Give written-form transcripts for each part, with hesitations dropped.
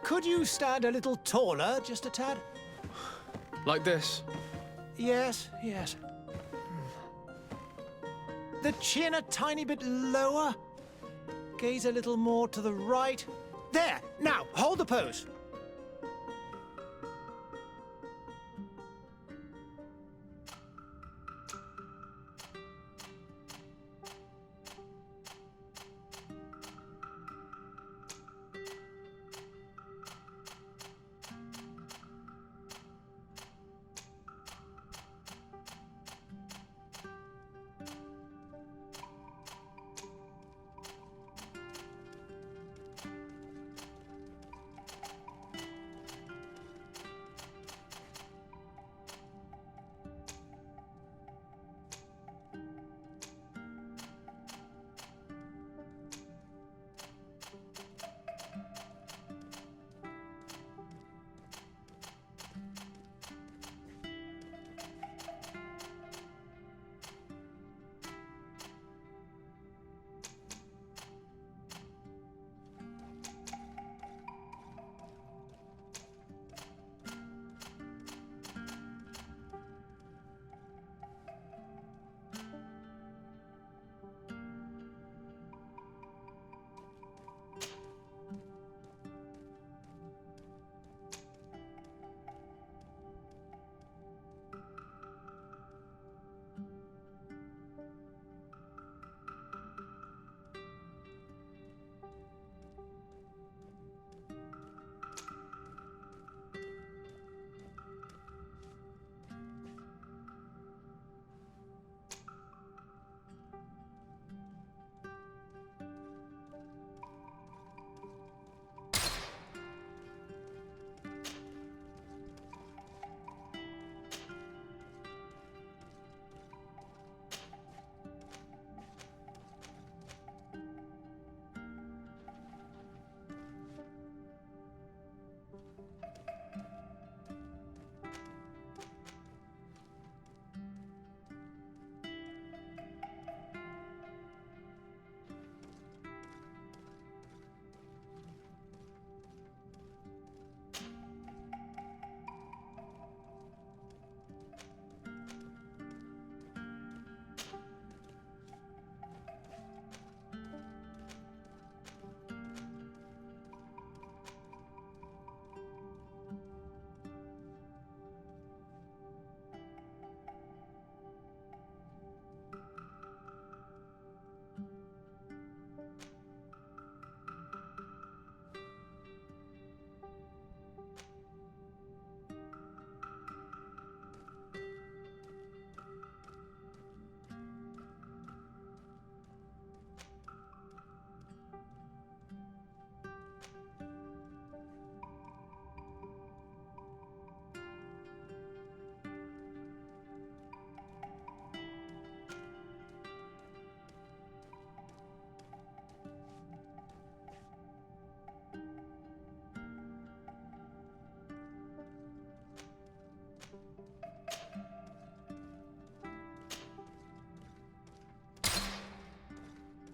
Could you stand a little taller, just a tad? Like this? Yes, yes. The chin a tiny bit lower. Gaze a little more to the right. There! Now, hold the pose.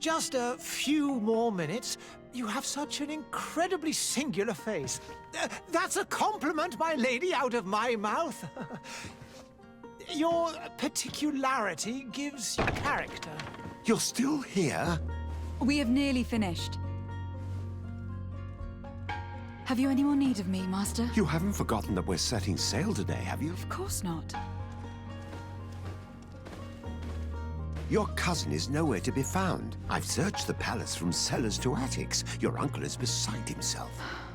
Just a few more minutes. You have such an incredibly singular face. That's a compliment, my lady, out of my mouth. Your particularity gives you character. You're still here? We have nearly finished. Have you any more need of me, Master? You haven't forgotten that we're setting sail today, have you? Of course not. Your cousin is nowhere to be found. I've searched the palace from cellars to attics. Your uncle is beside himself.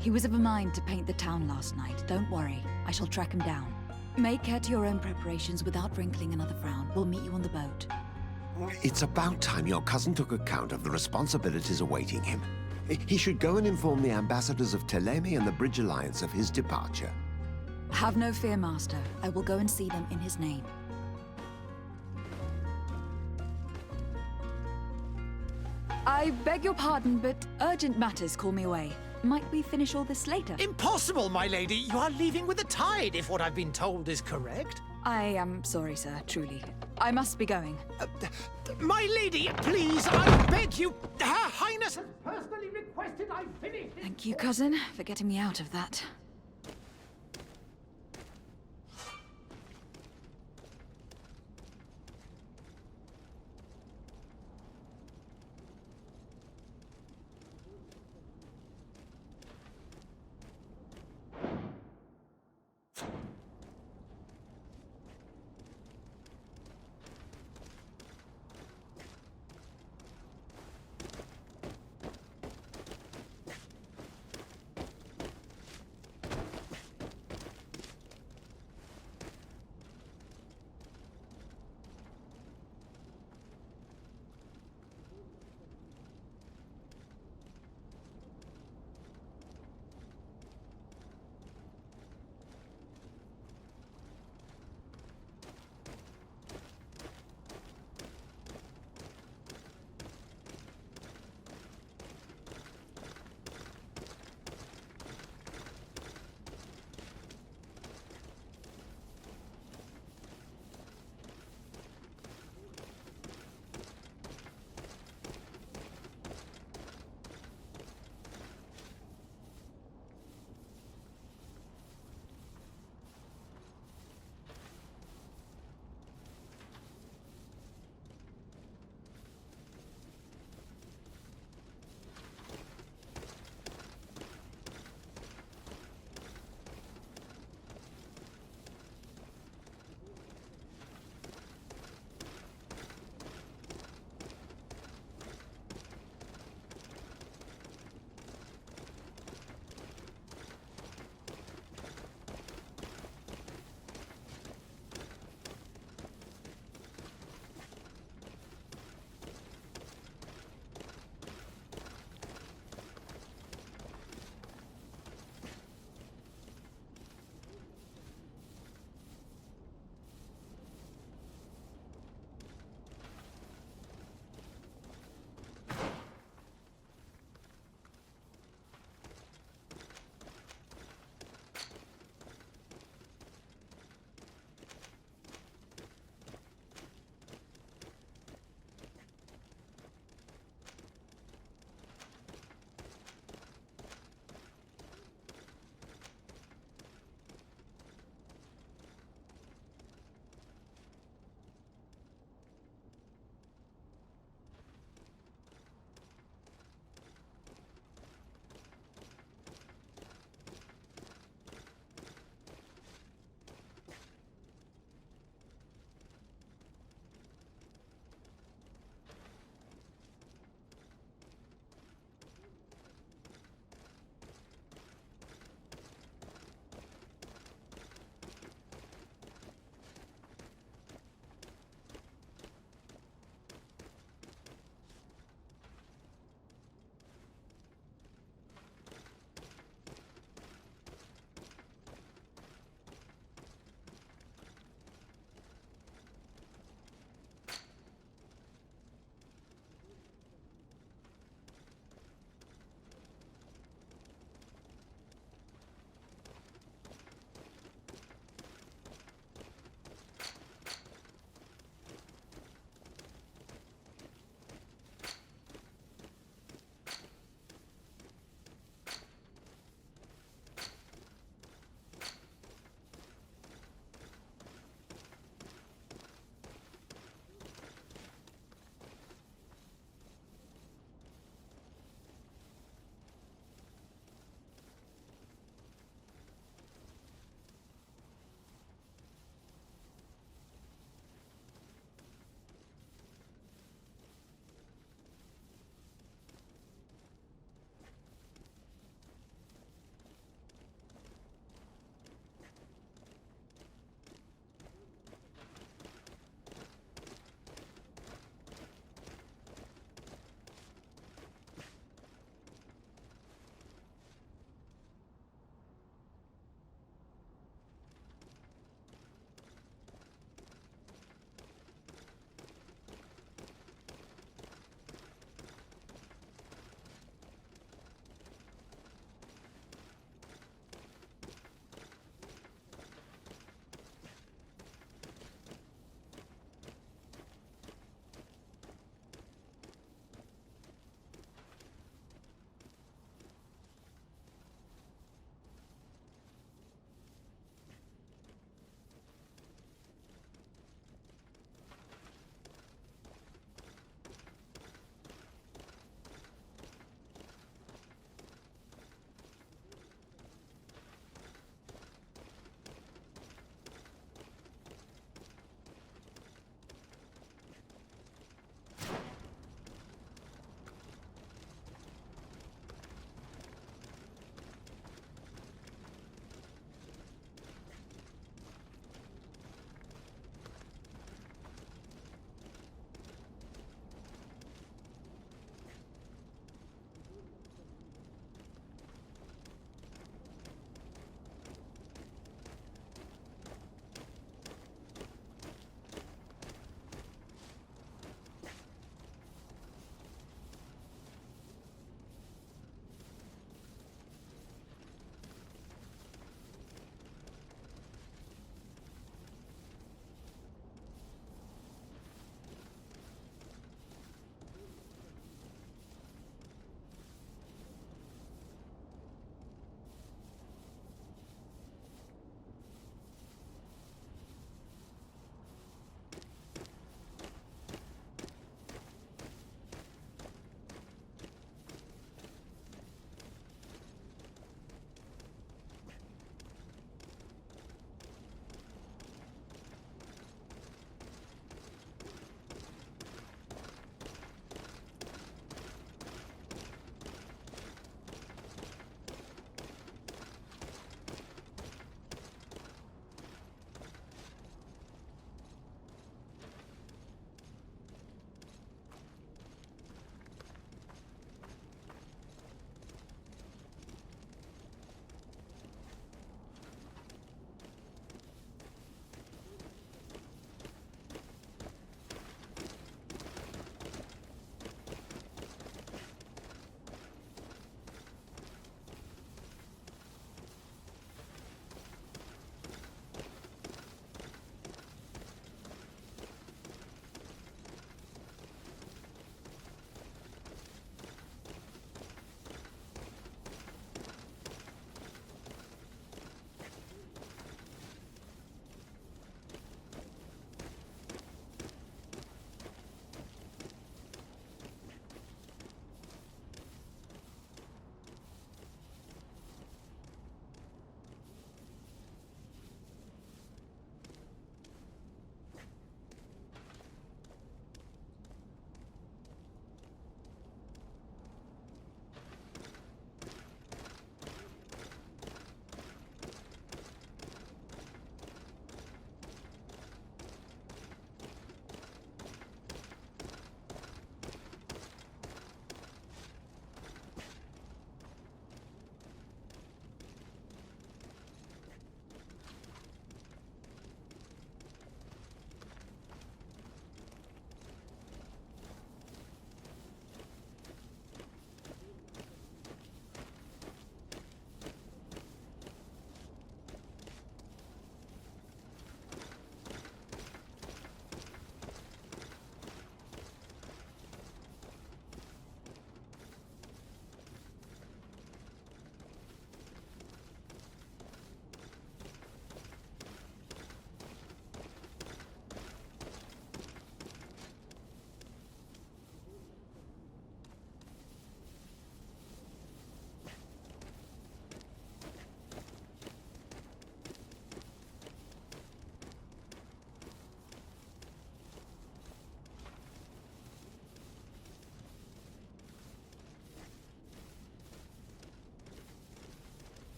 He was of a mind to paint the town last night. Don't worry. I shall track him down. Make care to your own preparations without wrinkling another frown. We'll meet you on the boat. It's about time your cousin took account of the responsibilities awaiting him. He should go and inform the ambassadors of Telemi and the Bridge Alliance of his departure. Have no fear, Master. I will go and see them in his name. I beg your pardon, but urgent matters call me away. Might we finish all this later? Impossible, my lady. You are leaving with the tide, if what I've been told is correct. I am sorry, sir, truly. I must be going. My lady, please, I beg you. Her Highness has personally requested I finish it. Thank you, cousin, for getting me out of that.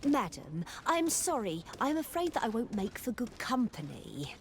Madam, I'm sorry. I'm afraid that I won't make for good company.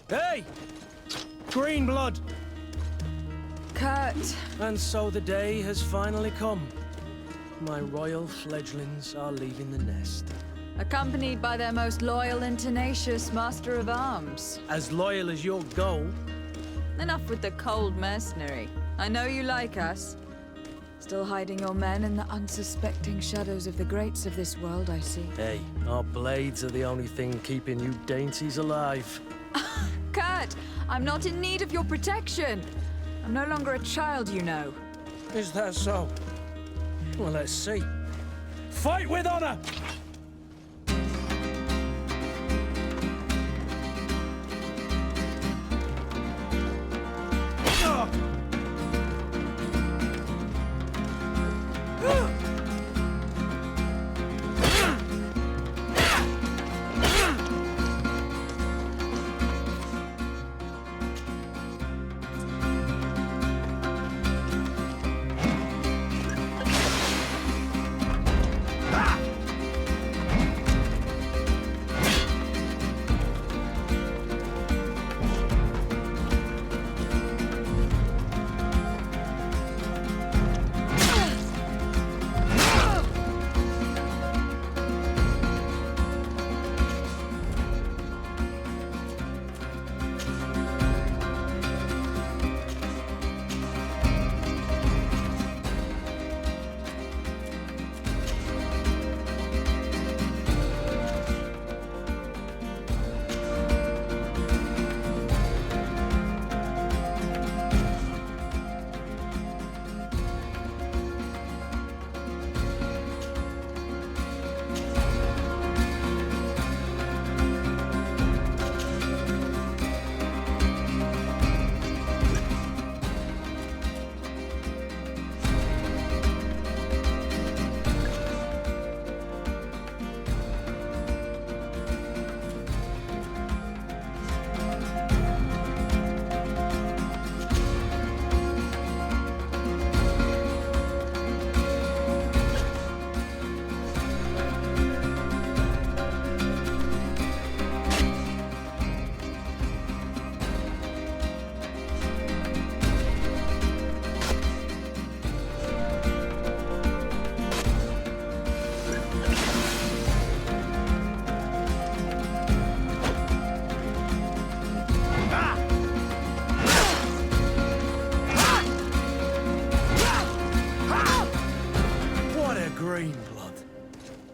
Hey! Green blood! Kurt, And so the day has finally come. My royal fledglings are leaving the nest. accompanied by their most loyal and tenacious master of arms. As loyal as your goal. Enough with the cold mercenary. I know you like us. Still hiding your men in the unsuspecting shadows of the greats of this world, I see. Hey, our blades are the only thing keeping you dainties alive. Kurt, I'm not in need of your protection. I'm no longer a child, you know. Is that so? Well, let's see. Fight with honor!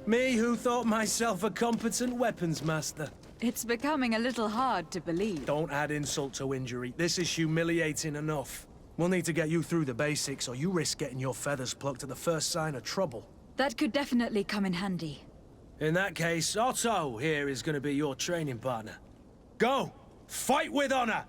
Me who thought myself a competent weapons master. It's becoming a little hard to believe. Don't add insult to injury. This is humiliating enough. We'll need to get you through the basics, or you risk getting your feathers plucked at the first sign of trouble. That could definitely come in handy. In that case, Otto here is going to be your training partner. Go! Fight with honor!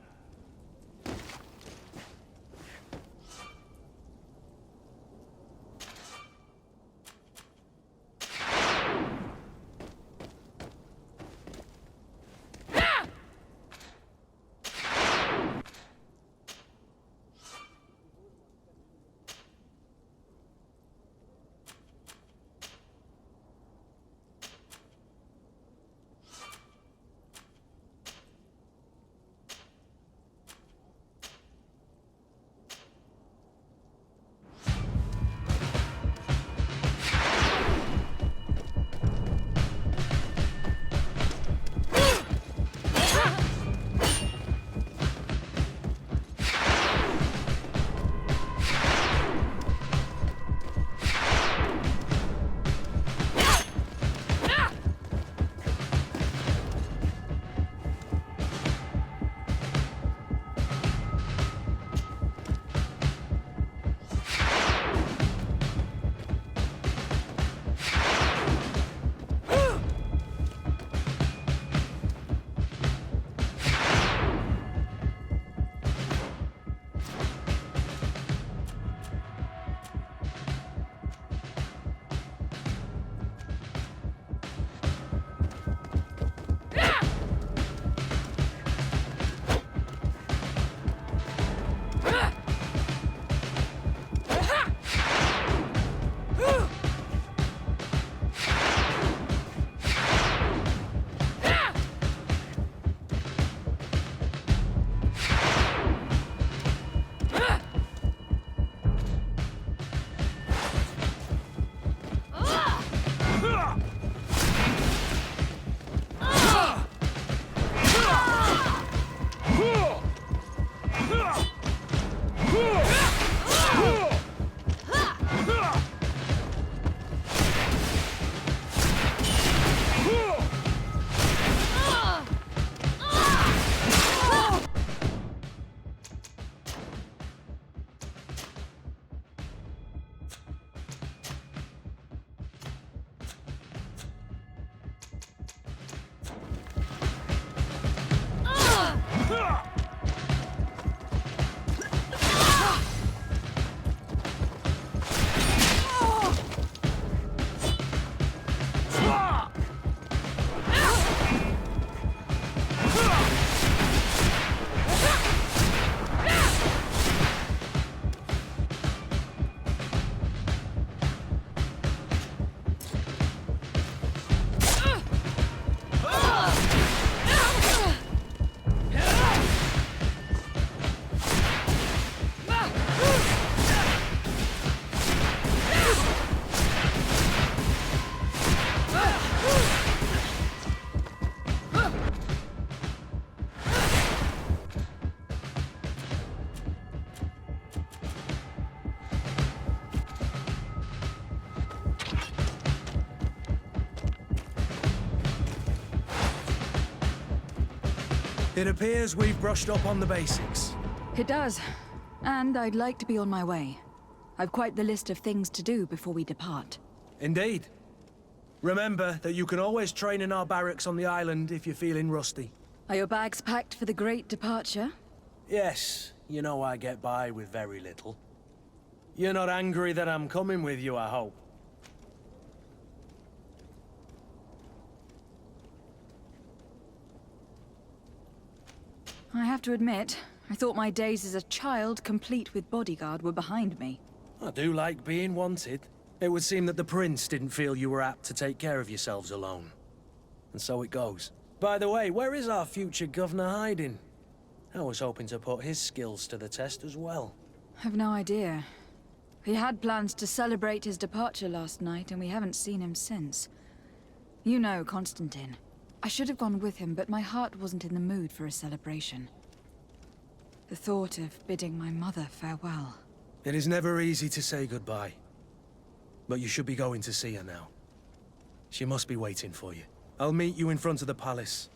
It appears we've brushed up on the basics. It does. And I'd like to be on my way. I've quite the list of things to do before we depart. Indeed. Remember that you can always train in our barracks on the island if you're feeling rusty. Are your bags packed for the great departure? Yes, you know I get by with very little. You're not angry that I'm coming with you, I hope. I have to admit, I thought my days as a child, complete with bodyguard, were behind me. I do like being wanted. It would seem that the prince didn't feel you were apt to take care of yourselves alone. And so it goes. By the way, where is our future governor hiding? I was hoping to put his skills to the test as well. I've no idea. He had plans to celebrate his departure last night, and we haven't seen him since. You know Constantine. I should have gone with him, but my heart wasn't in the mood for a celebration. The thought of bidding my mother farewell. It is never easy to say goodbye. But you should be going to see her now. She must be waiting for you. I'll meet you in front of the palace.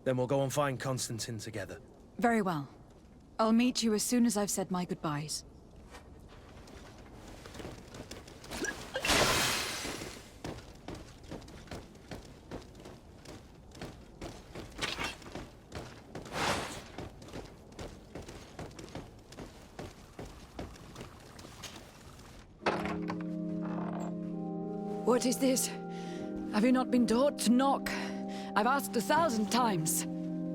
Then we'll go and find Constantine together. Very well. I'll meet you as soon as I've said my goodbyes. What is this? Have you not been taught to knock? I've asked 1,000 times.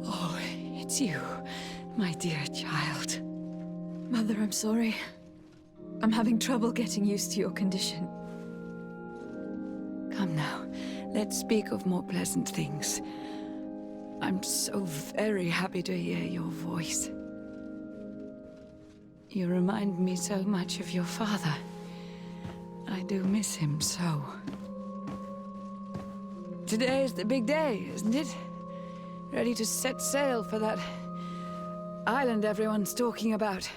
Oh, it's you, my dear child. Mother, I'm sorry. I'm having trouble getting used to your condition. Come now, let's speak of more pleasant things. I'm so very happy to hear your voice. You remind me so much of your father. I do miss him so. Today is the big day, isn't it? Ready to set sail for that island everyone's talking about.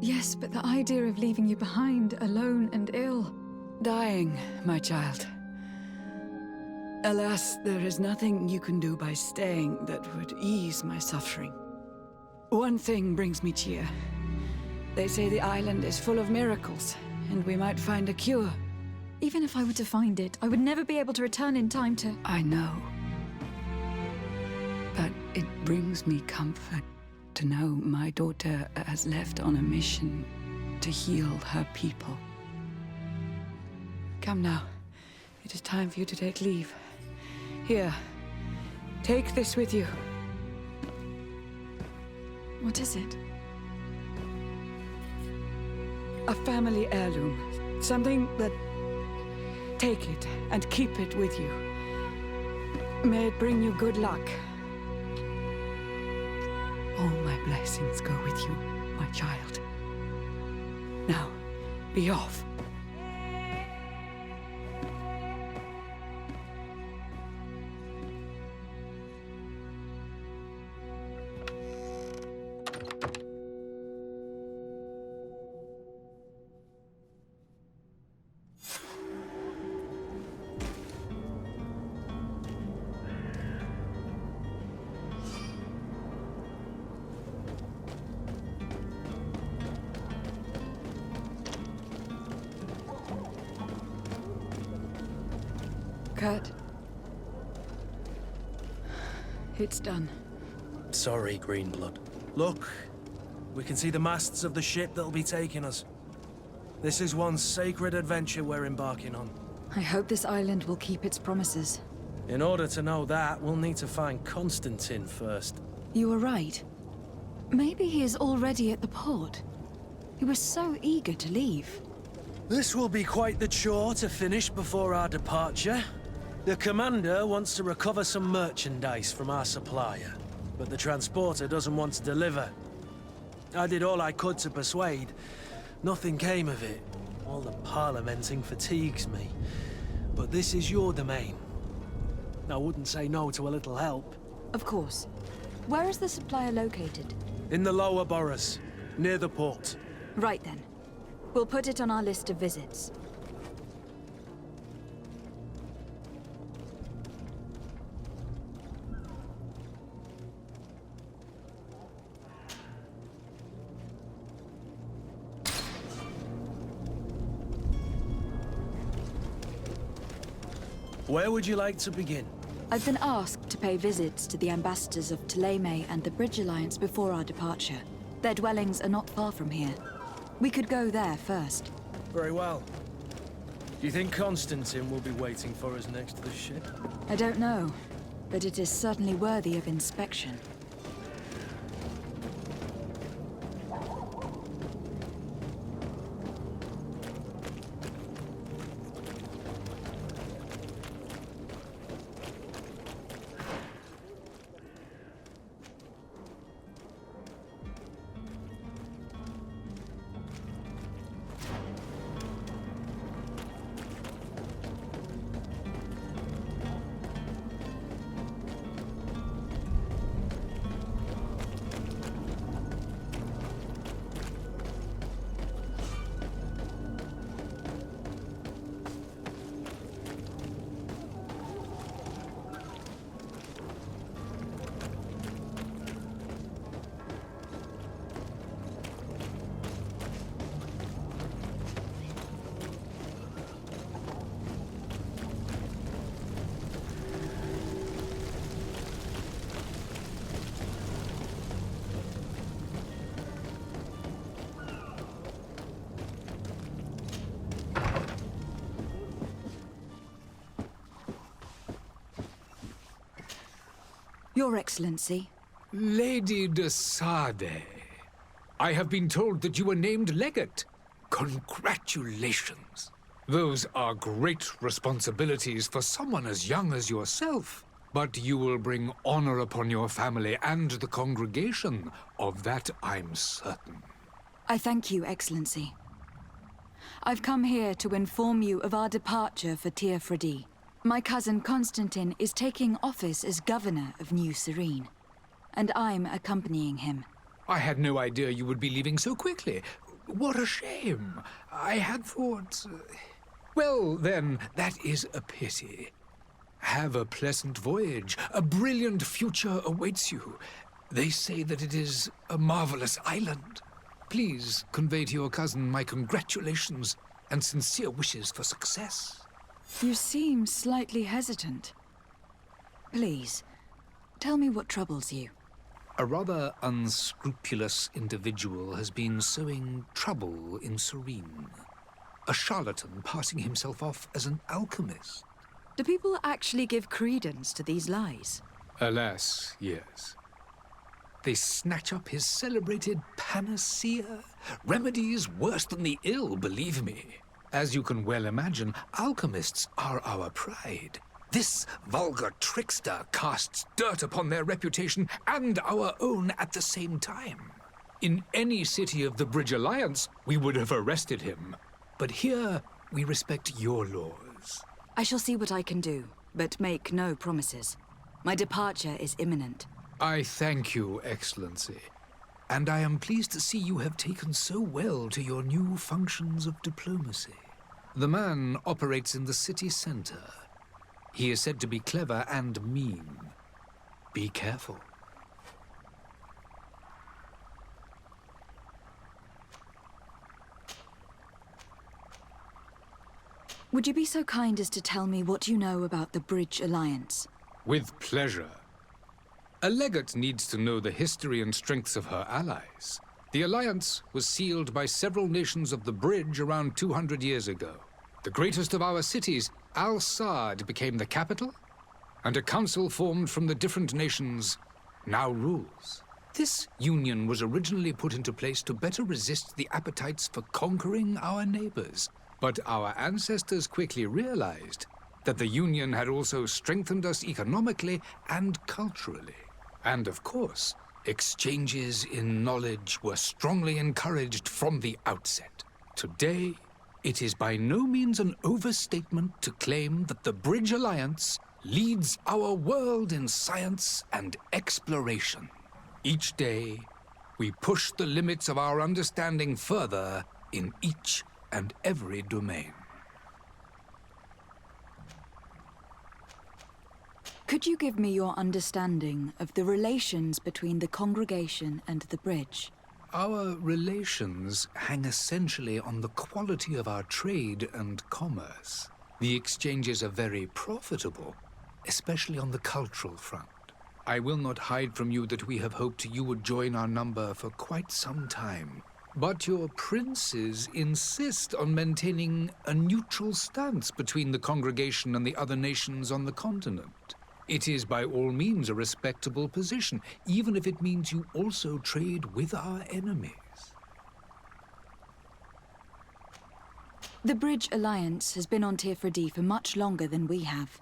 Yes, but the idea of leaving you behind, alone and ill. Dying, my child. Alas, there is nothing you can do by staying that would ease my suffering. One thing brings me cheer. They say the island is full of miracles, and we might find a cure. Even if I were to find it, I would never be able to return in time to... I know. But it brings me comfort to know my daughter has left on a mission to heal her people. Come now. It is time for you to take leave. Here, take this with you. What is it? A family heirloom. Something that... Take it and keep it with you. May it bring you good luck. All my blessings go with you, my child. Now, be off. Kurt. It's done. Sorry, Greenblood. Look, we can see the masts of the ship that'll be taking us. This is one sacred adventure we're embarking on. I hope this island will keep its promises. In order to know that, we'll need to find Constantine first. You were right. Maybe he is already at the port. He was so eager to leave. This will be quite the chore to finish before our departure. The commander wants to recover some merchandise from our supplier, but the transporter doesn't want to deliver. I did all I could to persuade. Nothing came of it. All the parliamenting fatigues me. But this is your domain. I wouldn't say no to a little help. Of course. Where is the supplier located? In the lower boroughs, near the port. Right then. We'll put it on our list of visits. Where would you like to begin? I've been asked to pay visits to the ambassadors of Thélème and the Bridge Alliance before our departure. Their dwellings are not far from here. We could go there first. Very well. Do you think Constantine will be waiting for us next to the ship? I don't know, but it is certainly worthy of inspection. Your Excellency. Lady de Sade, I have been told that you were named legate. Congratulations. Those are great responsibilities for someone as young as yourself. But you will bring honor upon your family and the congregation. Of that I'm certain. I thank you, Excellency. I've come here to inform you of our departure for Tir Freddy. My cousin Constantine is taking office as governor of New Serene, and I'm accompanying him. I had no idea you would be leaving so quickly. What a shame. I had thought... Well, then, that is a pity. Have a pleasant voyage. A brilliant future awaits you. They say that it is a marvelous island. Please convey to your cousin my congratulations and sincere wishes for success. You seem slightly hesitant. Please, tell me what troubles you. A rather unscrupulous individual has been sowing trouble in Serene. A charlatan passing himself off as an alchemist. Do people actually give credence to these lies? Alas, yes. They snatch up his celebrated panacea. Remedies worse than the ill, believe me. As you can well imagine, alchemists are our pride. This vulgar trickster casts dirt upon their reputation and our own at the same time. In any city of the Bridge Alliance, we would have arrested him. But here, we respect your laws. I shall see what I can do, but make no promises. My departure is imminent. I thank you, Excellency. And I am pleased to see you have taken so well to your new functions of diplomacy. The man operates in the city center. He is said to be clever and mean. Be careful. Would you be so kind as to tell me what you know about the Bridge Alliance? With pleasure. A legate needs to know the history and strengths of her allies. The alliance was sealed by several nations of the Bridge around 200 years ago. The greatest of our cities, Al-Saad, became the capital, and a council formed from the different nations now rules. This union was originally put into place to better resist the appetites for conquering our neighbors. But our ancestors quickly realized that the union had also strengthened us economically and culturally. And of course, exchanges in knowledge were strongly encouraged from the outset. Today, it is by no means an overstatement to claim that the Bridge Alliance leads our world in science and exploration. Each day, we push the limits of our understanding further in each and every domain. Could you give me your understanding of the relations between the congregation and the Bridge? Our relations hang essentially on the quality of our trade and commerce. The exchanges are very profitable, especially on the cultural front. I will not hide from you that we have hoped you would join our number for quite some time. But your princes insist on maintaining a neutral stance between the congregation and the other nations on the continent. It is by all means a respectable position, even if it means you also trade with our enemies. The Bridge Alliance has been on Tirfredi for much longer than we have.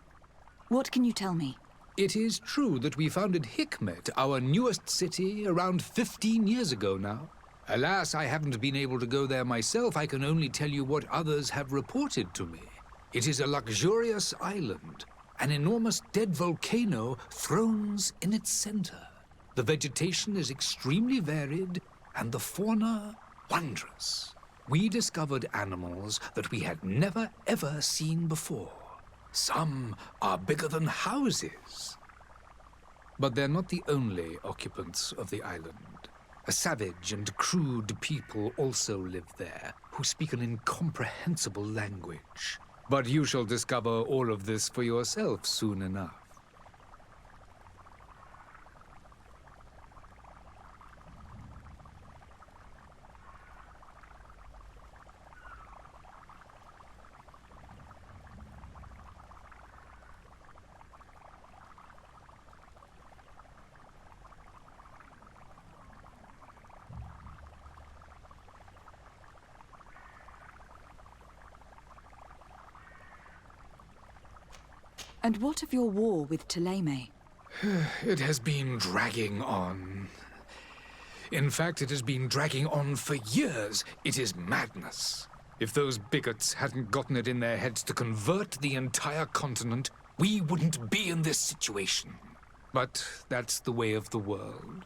What can you tell me? It is true that we founded Hikmet, our newest city, around 15 years ago now. Alas, I haven't been able to go there myself. I can only tell you what others have reported to me. It is a luxurious island. An enormous dead volcano thrones in its center. The vegetation is extremely varied, and the fauna wondrous. We discovered animals that we had never ever seen before. Some are bigger than houses. But they're not the only occupants of the island. A savage and crude people also live there, who speak an incomprehensible language. But you shall discover all of this for yourself soon enough. And what of your war with Thélème? It has been dragging on. In fact, it has been dragging on for years. It is madness. If those bigots hadn't gotten it in their heads to convert the entire continent, we wouldn't be in this situation. But that's the way of the world.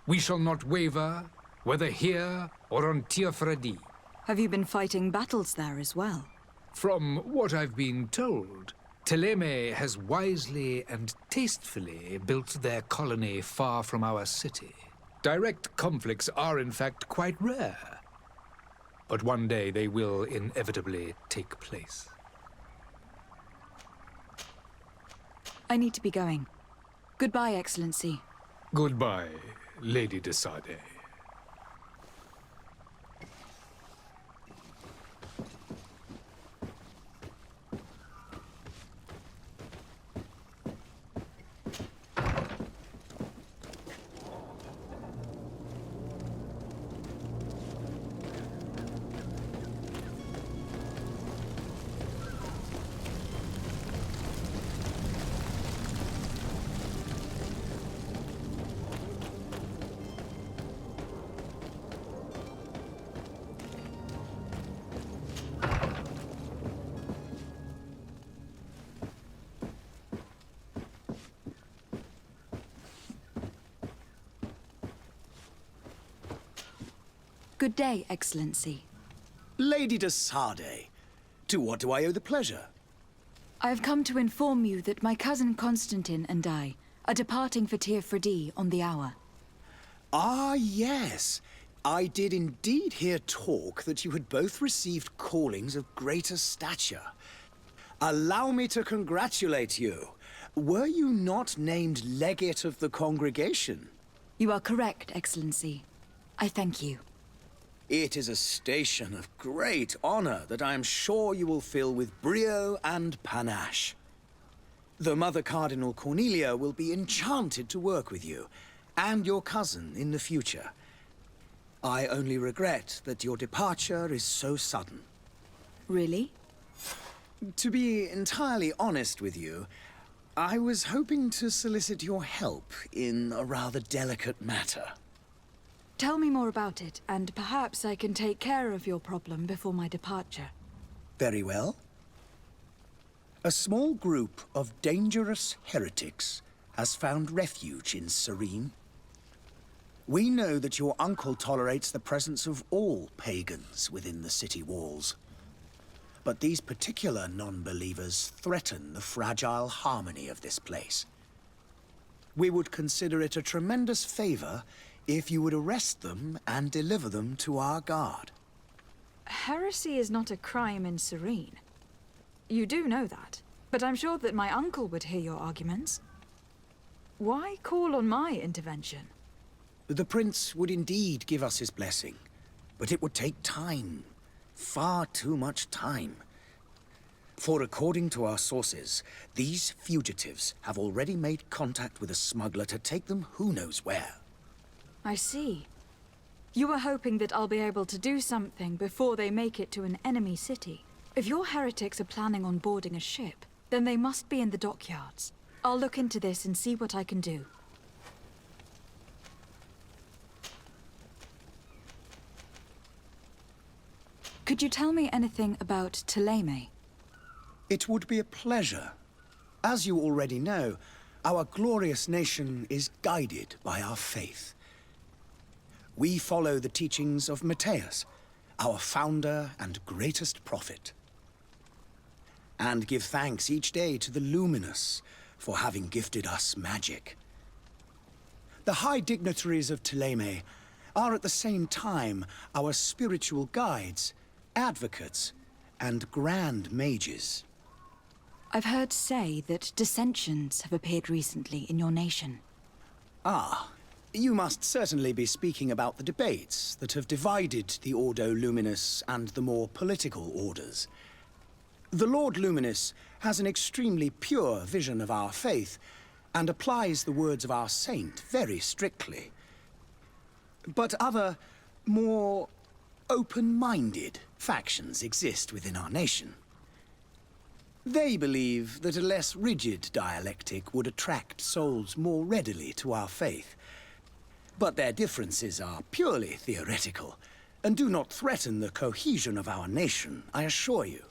We shall not waver, whether here or on Tirfredi. Have you been fighting battles there as well? From what I've been told, Thélème has wisely and tastefully built their colony far from our city. Direct conflicts are in fact quite rare. But one day they will inevitably take place. I need to be going. Goodbye, Excellency. Goodbye, Lady de Sade. Good day, Excellency. Lady de Sade, to what do I owe the pleasure? I have come to inform you that my cousin Constantine and I are departing for Tirfredi on the hour. Ah, yes. I did indeed hear talk that you had both received callings of greater stature. Allow me to congratulate you. Were you not named legate of the congregation? You are correct, Excellency. I thank you. It is a station of great honor that I am sure you will fill with brio and panache. The Mother Cardinal Cornelia will be enchanted to work with you, and your cousin in the future. I only regret that your departure is so sudden. Really? To be entirely honest with you, I was hoping to solicit your help in a rather delicate matter. Tell me more about it, and perhaps I can take care of your problem before my departure. Very well. A small group of dangerous heretics has found refuge in Serene. We know that your uncle tolerates the presence of all pagans within the city walls. But these particular non-believers threaten the fragile harmony of this place. We would consider it a tremendous favor if you would arrest them and deliver them to our guard. Heresy is not a crime in Serene. You do know that, but I'm sure that my uncle would hear your arguments. Why call on my intervention? The prince would indeed give us his blessing, but it would take time. Far too much time. For according to our sources, these fugitives have already made contact with a smuggler to take them who knows where. I see. You were hoping that I'll be able to do something before they make it to an enemy city. If your heretics are planning on boarding a ship, then they must be in the dockyards. I'll look into this and see what I can do. Could you tell me anything about Thélème? It would be a pleasure. As you already know, our glorious nation is guided by our faith. We follow the teachings of Matthias, our founder and greatest prophet, and give thanks each day to the Luminous for having gifted us magic. The high dignitaries of Thélème are at the same time our spiritual guides, advocates, and grand mages. I've heard say that dissensions have appeared recently in your nation. Ah, you must certainly be speaking about the debates that have divided the Ordo Luminous and the more political orders. The Lord Luminous has an extremely pure vision of our faith and applies the words of our saint very strictly. But other, more open-minded factions exist within our nation. They believe that a less rigid dialectic would attract souls more readily to our faith. But their differences are purely theoretical, and do not threaten the cohesion of our nation, I assure you.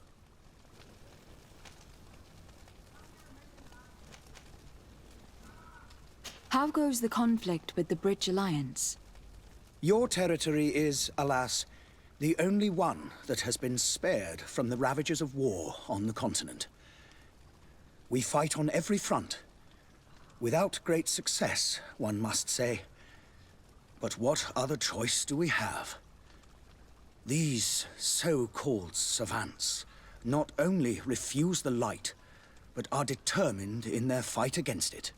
How goes the conflict with the Bridge Alliance? Your territory is, alas, the only one that has been spared from the ravages of war on the continent. We fight on every front. Without great success, one must say. But what other choice do we have? These so-called savants not only refuse the light, but are determined in their fight against it.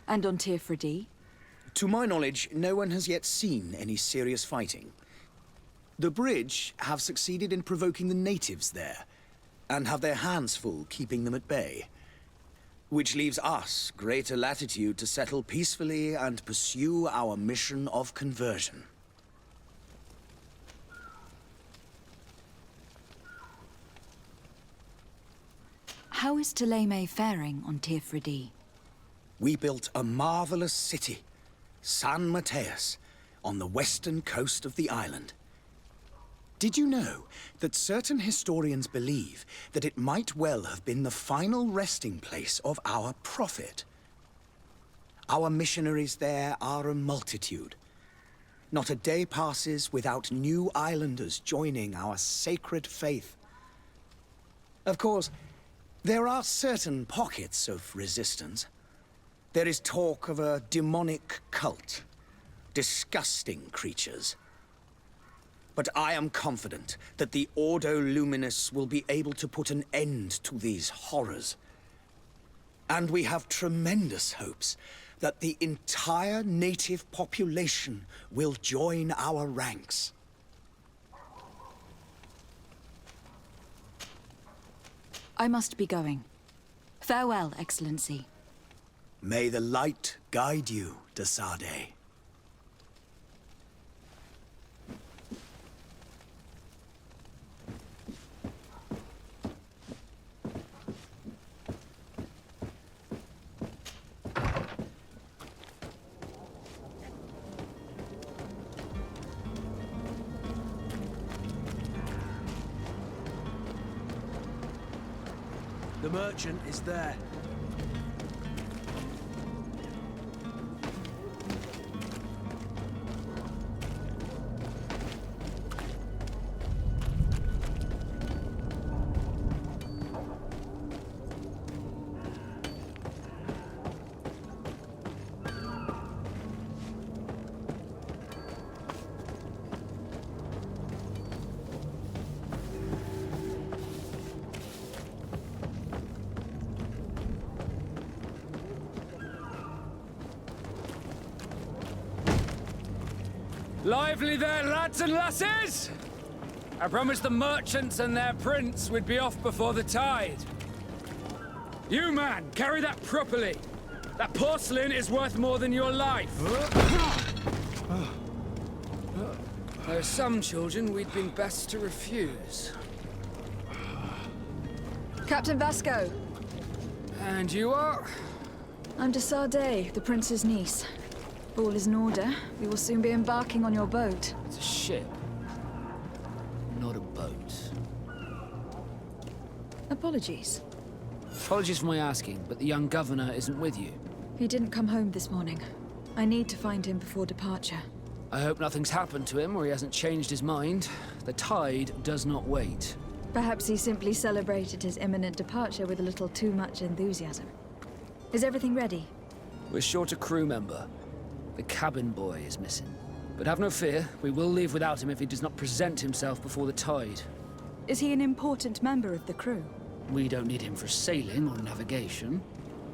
And on Tirfredi? To my knowledge, no one has yet seen any serious fighting. The Bridge have succeeded in provoking the natives there, and have their hands full keeping them at bay. Which leaves us greater latitude to settle peacefully and pursue our mission of conversion. How is Thélème faring on Tirfredi? We built a marvelous city, San Matthias, on the western coast of the island. Did you know that certain historians believe that it might well have been the final resting place of our prophet? Our missionaries there are a multitude. Not a day passes without new islanders joining our sacred faith. Of course, there are certain pockets of resistance. There is talk of a demonic cult, disgusting creatures. But I am confident that the Ordo Luminous will be able to put an end to these horrors. And we have tremendous hopes that the entire native population will join our ranks. I must be going. Farewell, Excellency. May the light guide you, de Sade. The merchant is there. Lively there, lads and lasses! I promised the merchants and their prince we'd be off before the tide. You, man, carry that properly. That porcelain is worth more than your life. There are some children we'd been best to refuse. Captain Vasco, And you are? I'm de Sade, the prince's niece. All is in order. We will soon be embarking on your boat. It's a ship. Not a boat. Apologies. Apologies for my asking, but the young governor isn't with you. He didn't come home this morning. I need to find him before departure. I hope nothing's happened to him or he hasn't changed his mind. The tide does not wait. Perhaps he simply celebrated his imminent departure with a little too much enthusiasm. Is everything ready? We're short a crew member. The cabin boy is missing. But have no fear, we will leave without him if he does not present himself before the tide. Is he an important member of the crew? We don't need him for sailing or navigation.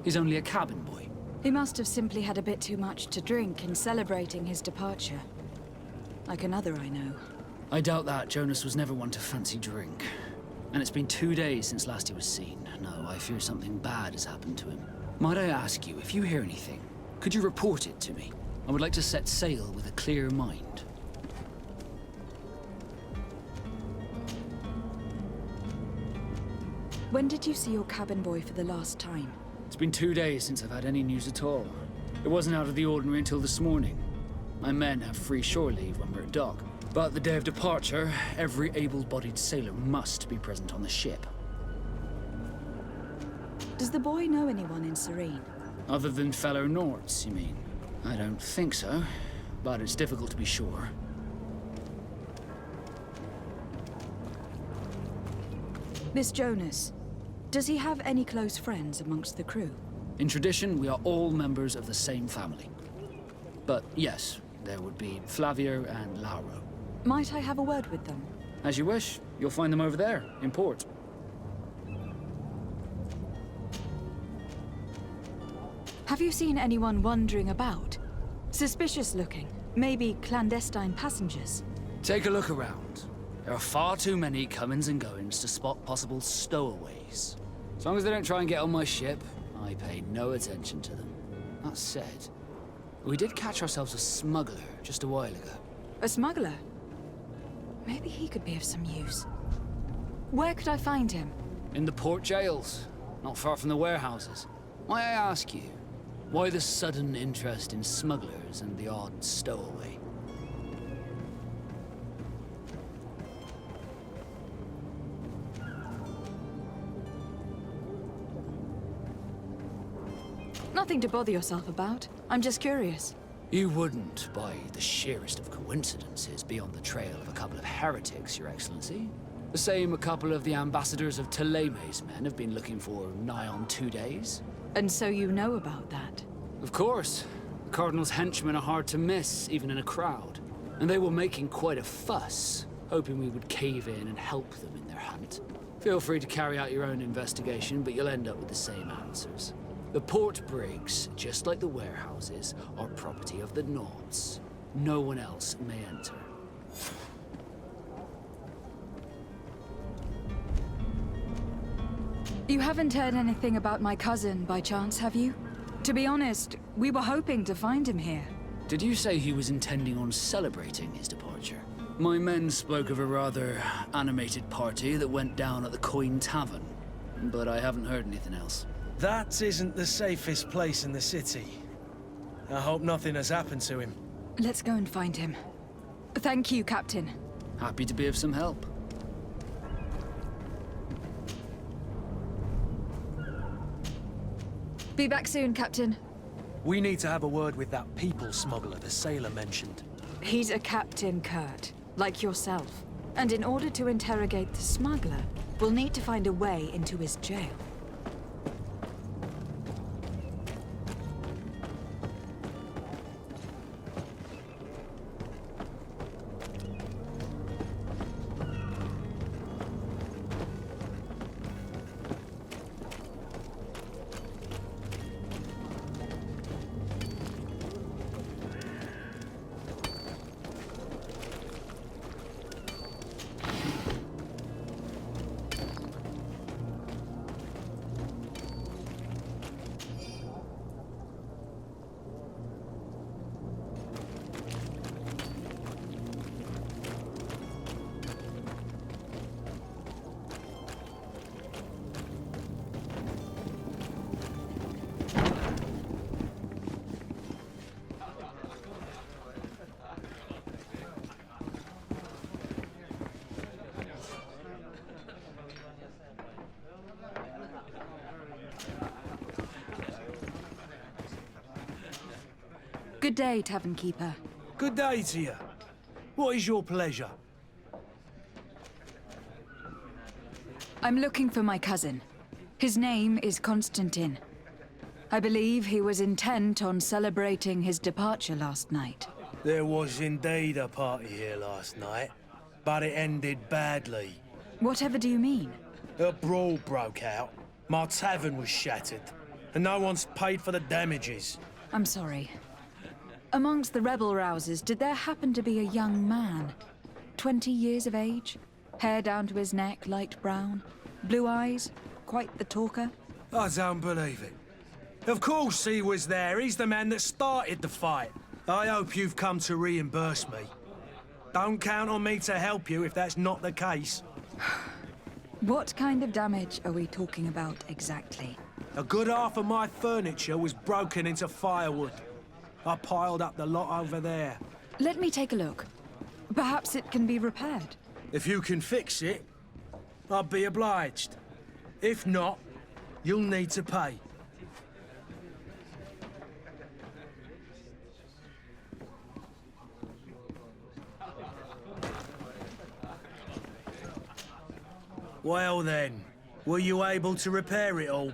He's only a cabin boy. He must have simply had a bit too much to drink in celebrating his departure. Like another I know. I doubt that. Jonas was never one to fancy drink. And it's been 2 days since last he was seen. No, I fear something bad has happened to him. Might I ask you, if you hear anything, could you report it to me? I would like to set sail with a clear mind. When did you see your cabin boy for the last time? It's been 2 days since I've had any news at all. It wasn't out of the ordinary until this morning. My men have free shore leave when we're at dock. But the day of departure, every able-bodied sailor must be present on the ship. Does the boy know anyone in Serene? Other than fellow Nords, you mean? I don't think so, but it's difficult to be sure. This Jonas, does he have any close friends amongst the crew? In tradition, we are all members of the same family. But yes, there would be Flavio and Lauro. Might I have a word with them? As you wish. You'll find them over there, in port. Have you seen anyone wandering about? Suspicious looking. Maybe clandestine passengers. Take a look around. There are far too many comings and goings to spot possible stowaways. As long as they don't try and get on my ship, I pay no attention to them. That said, we did catch ourselves a smuggler just a while ago. A smuggler? Maybe he could be of some use. Where could I find him? In the port jails, not far from the warehouses. May I ask you, why the sudden interest in smugglers and the odd stowaway? Nothing to bother yourself about. I'm just curious. You wouldn't, by the sheerest of coincidences, be on the trail of a couple of heretics, Your Excellency. The same a couple of the ambassadors of Teleme's men have been looking for nigh on 2 days. And so you know about that? Of course. The Cardinal's henchmen are hard to miss, even in a crowd. And they were making quite a fuss, hoping we would cave in and help them in their hunt. Feel free to carry out your own investigation, but you'll end up with the same answers. The port brigs, just like the warehouses, are property of the Nords. No one else may enter. You haven't heard anything about my cousin, by chance, have you? To be honest, we were hoping to find him here. Did you say he was intending on celebrating his departure? My men spoke of a rather animated party that went down at the Coin Tavern, but I haven't heard anything else. That isn't the safest place in the city. I hope nothing has happened to him. Let's go and find him. Thank you, Captain. Happy to be of some help. Be back soon, Captain. We need to have a word with that people smuggler the sailor mentioned. He's a Captain Kurt, like yourself. And in order to interrogate the smuggler, we'll need to find a way into his jail. Good day, Tavern Keeper. Good day to you. What is your pleasure? I'm looking for my cousin. His name is Constantine. I believe he was intent on celebrating his departure last night. There was indeed a party here last night, but it ended badly. Whatever do you mean? A brawl broke out. My tavern was shattered, and no one's paid for the damages. I'm sorry. Amongst the rebel rousers, did there happen to be a young man? 20 years of age? Hair down to his neck, light brown? Blue eyes? Quite the talker? I don't believe it. Of course he was there. He's the man that started the fight. I hope you've come to reimburse me. Don't count on me to help you if that's not the case. What kind of damage are we talking about exactly? A good half of my furniture was broken into firewood. I piled up the lot over there. Let me take a look. Perhaps it can be repaired. If you can fix it, I'll be obliged. If not, you'll need to pay. Well then, were you able to repair it all?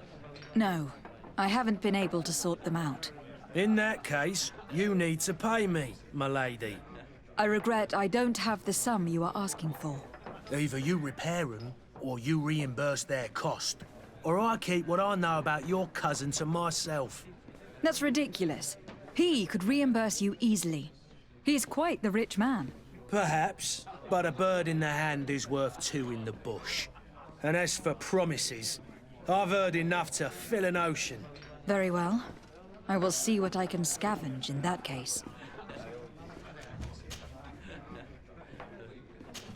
No, I haven't been able to sort them out. In that case, you need to pay me, my lady. I regret I don't have the sum you are asking for. Either you repair them, or you reimburse their cost. Or I keep what I know about your cousin to myself. That's ridiculous. He could reimburse you easily. He's quite the rich man. Perhaps, but a bird in the hand is worth two in the bush. And as for promises, I've heard enough to fill an ocean. Very well. I will see what I can scavenge in that case.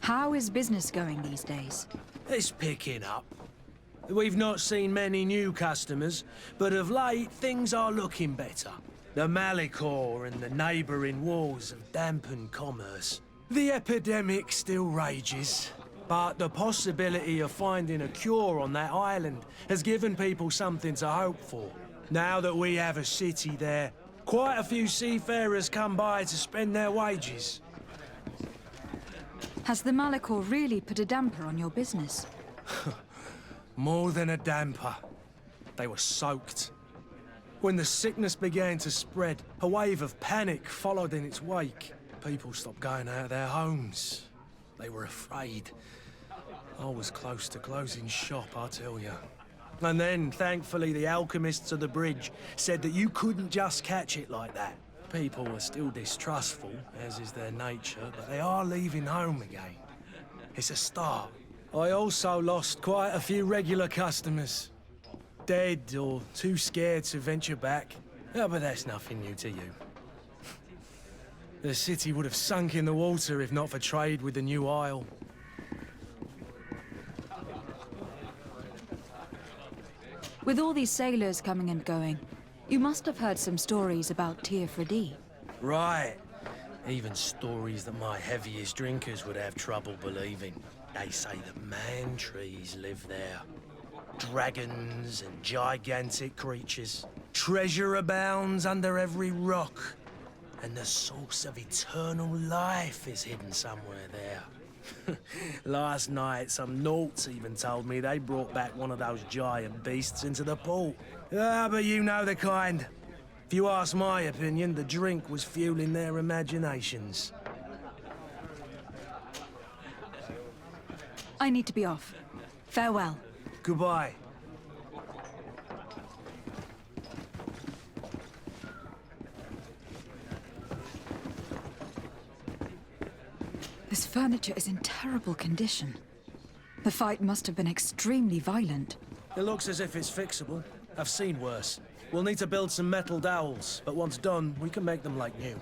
How is business going these days? It's picking up. We've not seen many new customers, but of late things are looking better. The Malicor and the neighbouring wars have dampened commerce. The epidemic still rages, but the possibility of finding a cure on that island has given people something to hope for. Now that we have a city there, quite a few seafarers come by to spend their wages. Has the Malicor really put a damper on your business? More than a damper. They were soaked. When the sickness began to spread, a wave of panic followed in its wake. People stopped going out of their homes. They were afraid. I was close to closing shop, I tell you. And then, thankfully, the alchemists of the bridge said that you couldn't just catch it like that. People are still distrustful, as is their nature, but they are leaving home again. It's a start. I also lost quite a few regular customers. Dead or too scared to venture back. Oh, but that's nothing new to you. The city would have sunk in the water if not for trade with the new isle. With all these sailors coming and going, you must have heard some stories about Tir Freddy. Right. Even stories that my heaviest drinkers would have trouble believing. They say that man-trees live there. Dragons and gigantic creatures. Treasure abounds under every rock. And the source of eternal life is hidden somewhere there. Last night, some Nauts even told me they brought back one of those giant beasts into the port. Ah, but you know the kind. If you ask my opinion, the drink was fueling their imaginations. I need to be off. Farewell. Goodbye. This furniture is in terrible condition. The fight must have been extremely violent. It looks as if it's fixable. I've seen worse. We'll need to build some metal dowels, but once done, we can make them like new.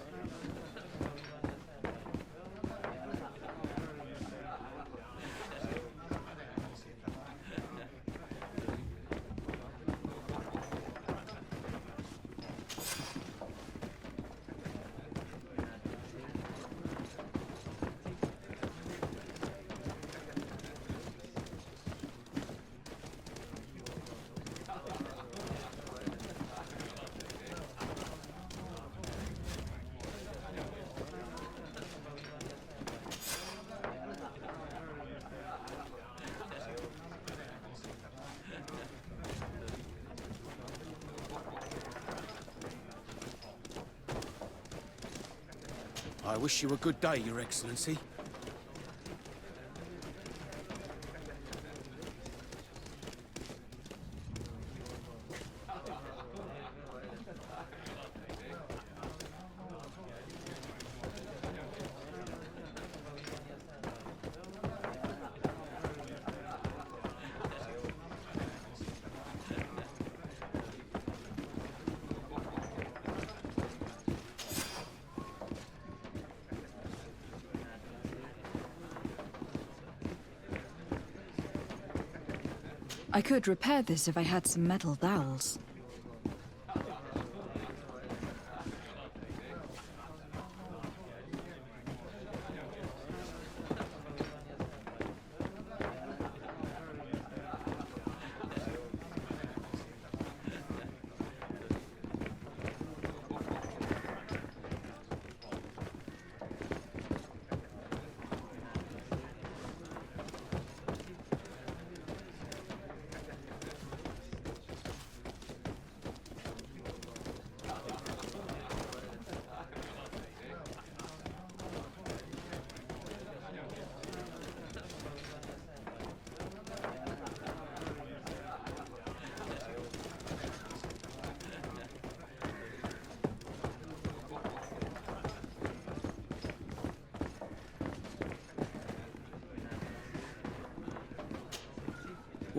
I wish you a good day, Your Excellency. I could repair this if I had some metal dowels.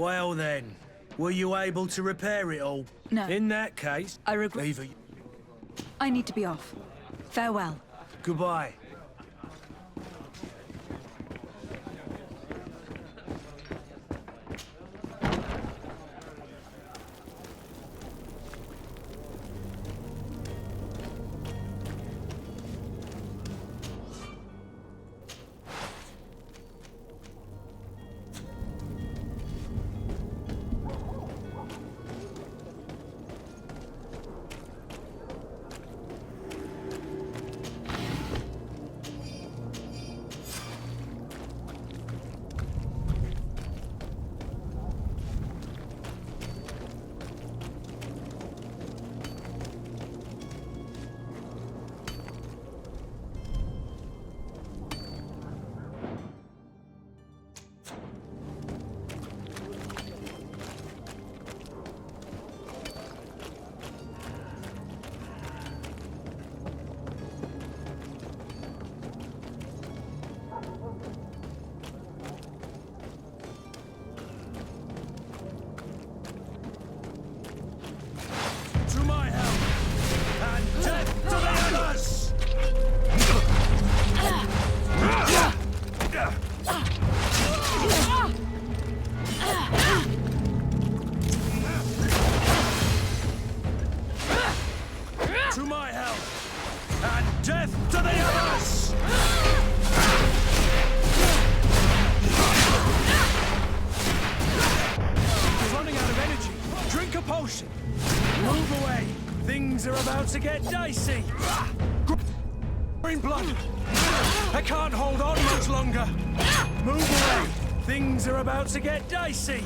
Well then, were you able to repair it all? No. In that case, I regret. either... I need to be off. Farewell. Goodbye. Move away! Things are about to get dicey! Green blood! I can't hold on much longer! Move away! Things are about to get dicey!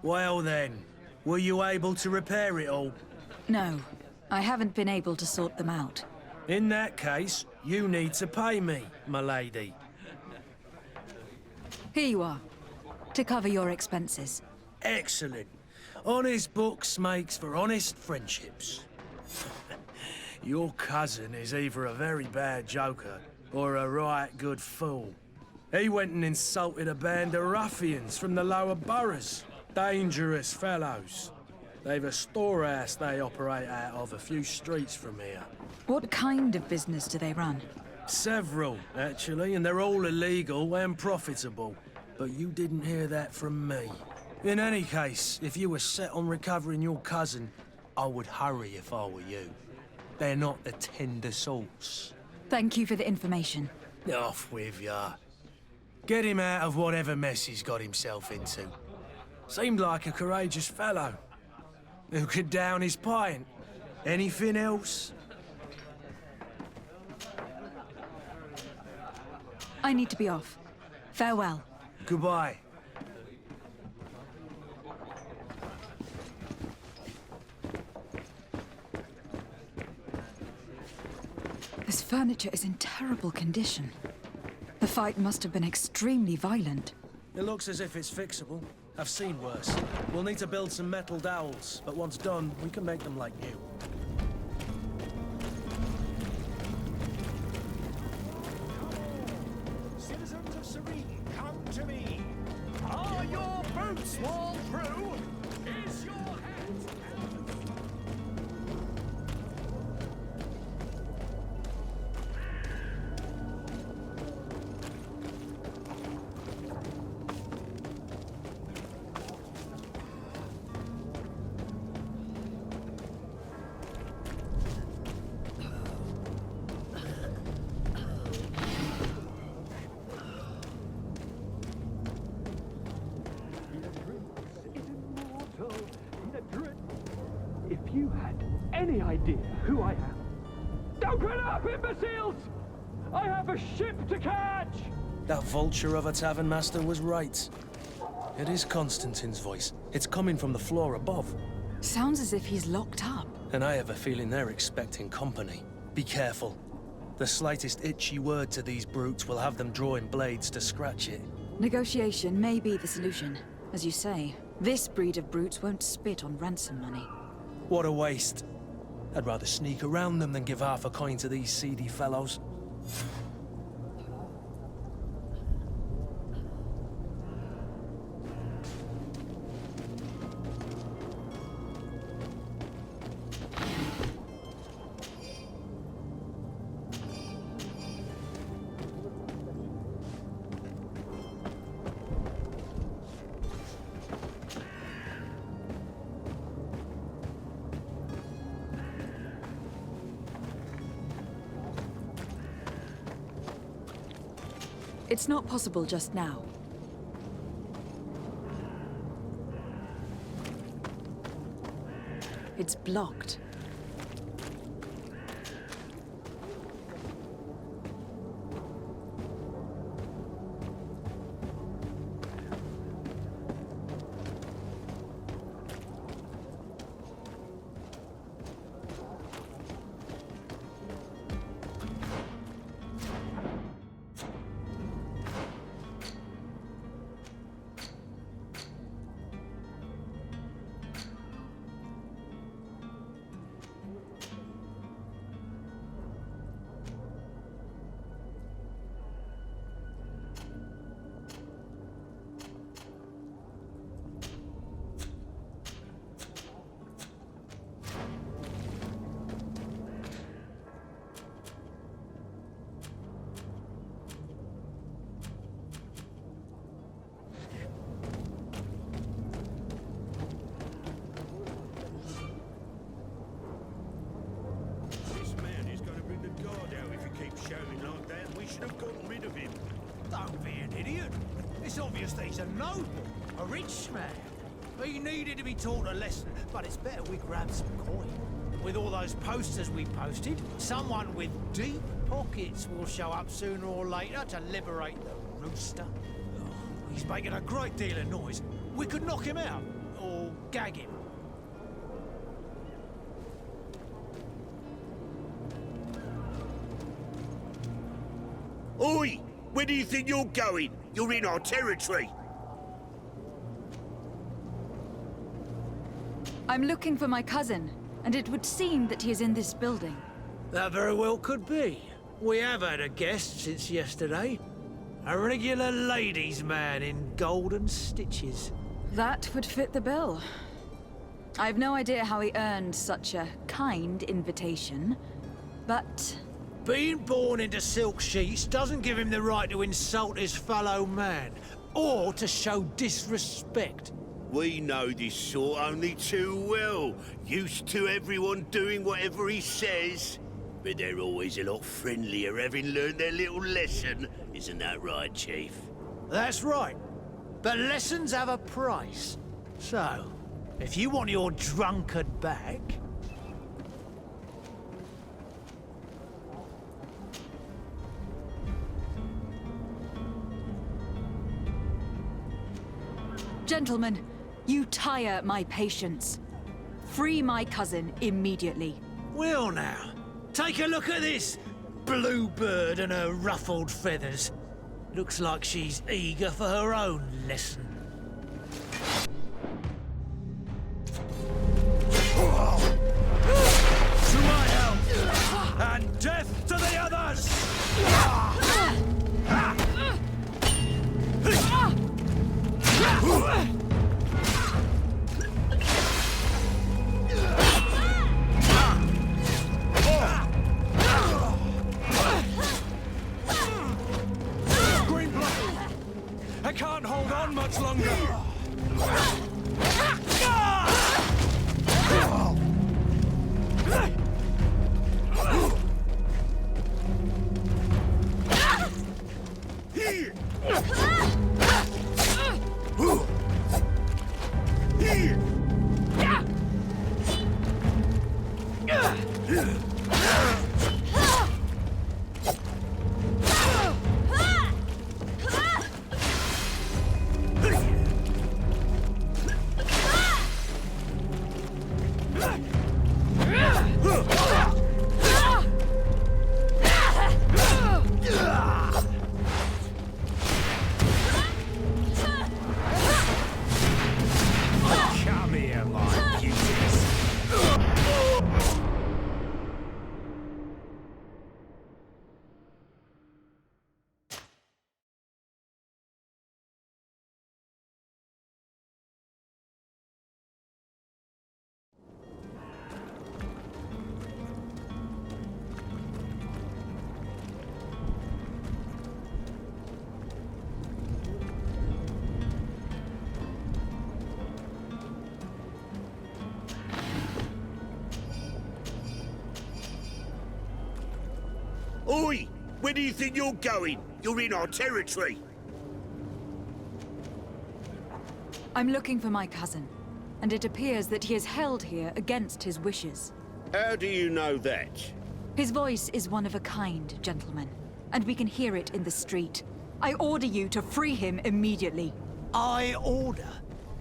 Well then, were you able to repair it all? No, I haven't been able to sort them out. In that case, you need to pay me, my lady. Here you are, to cover your expenses. Excellent. Honest books makes for honest friendships. Your cousin is either a very bad joker or a right good fool. He went and insulted a band of ruffians from the lower boroughs. Dangerous fellows. They've a storehouse they operate out of a few streets from here. What kind of business do they run? Several, actually, and they're all illegal and profitable. But you didn't hear that from me. In any case, if you were set on recovering your cousin, I would hurry if I were you. They're not the tender sorts. Thank you for the information. Off with ya. Get him out of whatever mess he's got himself into. Seemed like a courageous fellow. Who could down his pint? Anything else? I need to be off. Farewell. Goodbye. This furniture is in terrible condition. The fight must have been extremely violent. It looks as if it's fixable. I've seen worse. We'll need to build some metal dowels, but once done, we can make them like new. Citizens of Serene, come to me. Are your boots all through? Is your hat? If you had any idea who I am... Open up, imbeciles! I have a ship to catch! That vulture of a tavern master was right. It is Constantine's voice. It's coming from the floor above. Sounds as if he's locked up. And I have a feeling they're expecting company. Be careful. The slightest itchy word to these brutes will have them drawing blades to scratch it. Negotiation may be the solution. As you say, this breed of brutes won't spit on ransom money. What a waste. I'd rather sneak around them than give half a coin to these seedy fellows. It's not possible just now. It's blocked. Don't be an idiot. It's obvious that he's a noble, a rich man. He needed to be taught a lesson, but it's better we grab some coin. With all those posters we posted, someone with deep pockets will show up sooner or later to liberate the rooster. Oh, he's making a great deal of noise. We could knock him out. or gag him. Oi! Where do you think you're going? You're in our territory. I'm looking for my cousin, and it would seem that he is in this building. That very well could be. We have had a guest since yesterday. A regular ladies' man in golden stitches. That would fit the bill. I've no idea how he earned such a kind invitation, but... Being born into silk sheets doesn't give him the right to insult his fellow man, or to show disrespect. We know this sort only too well. Used to everyone doing whatever he says. But they're always a lot friendlier having learned their little lesson. Isn't that right, Chief? That's right. But lessons have a price. So, if you want your drunkard back... Gentlemen, you tire my patience. Free my cousin immediately. Well now, take a look at this bluebird and her ruffled feathers. Looks like she's eager for her own lesson. To my help! And death to the others! I can't hold on much longer! Oi! Where do you think you're going? You're in our territory. I'm looking for my cousin, and it appears that he is held here against his wishes. How do you know that? His voice is one of a kind, gentlemen, and we can hear it in the street. I order you to free him immediately. I order?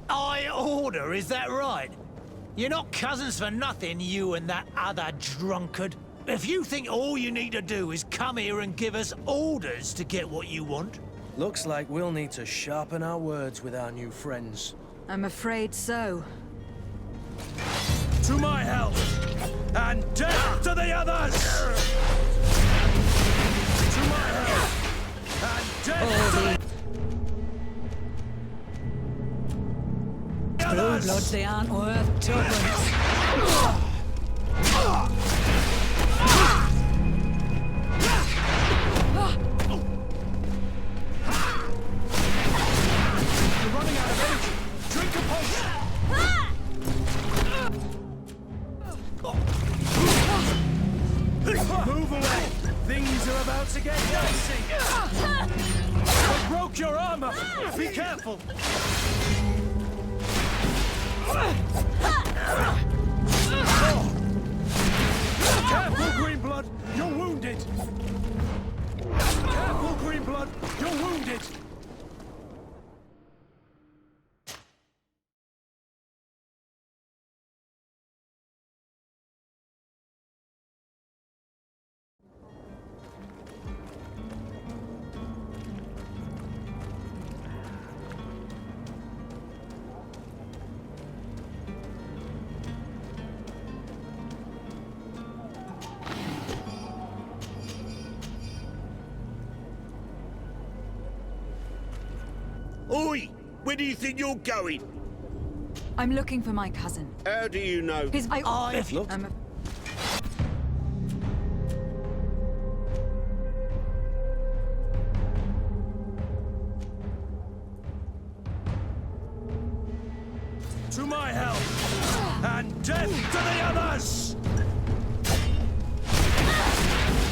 I order, is that right? You're not cousins for nothing, you and that other drunkard. If you think all you need to do is come here and give us orders to get what you want... Looks like we'll need to sharpen our words with our new friends. I'm afraid so. To my help! And death to the others! To my help! And death to the others! Bloods, they aren't worth tuppence. Move away! Things are about to get dicey! I broke your armor! Be careful! Careful, Greenblood! You're wounded! Careful, Greenblood! You're wounded! Oi! Where do you think you're going? I'm looking for my cousin. How do you know? His... Look. To my help! And death to the others!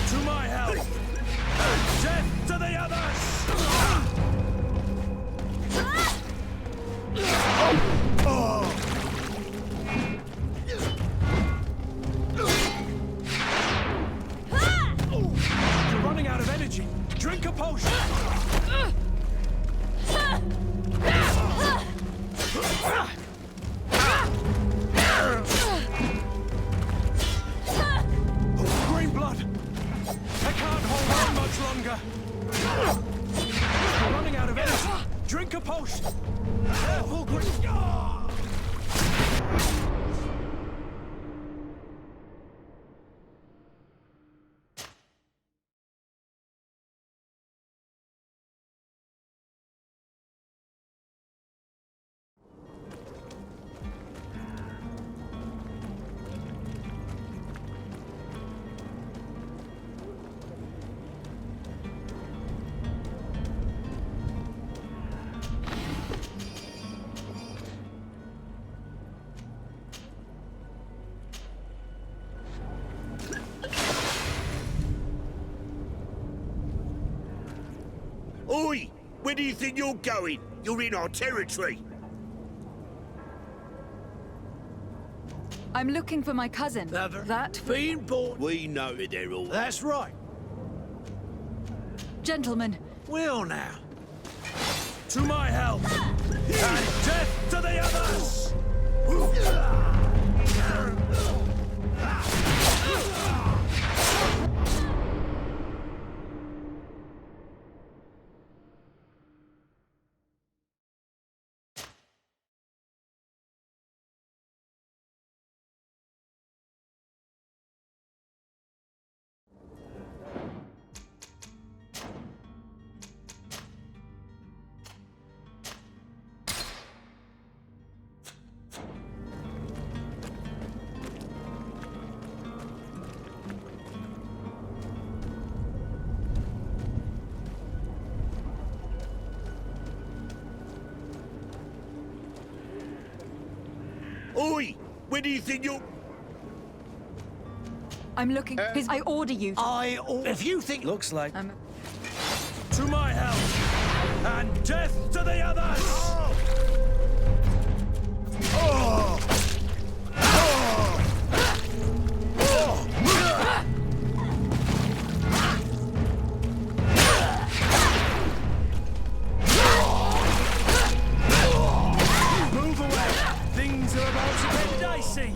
To my help! And death to the others! You're running out of energy. Drink a potion! Green blood! I can't hold on much longer! You're running out of energy! Drink a potion! Careful, Green... Oi! Where do you think you're going? You're in our territory. I'm looking for my cousin. That being born. We know that they're all... That's right. Gentlemen, Well now. To my help! And death to the others! Oi! Where do you think you're... I'm looking... I order you to... If you think... Looks like... To my help! And death to the others! Move away! Things are about to get dicey!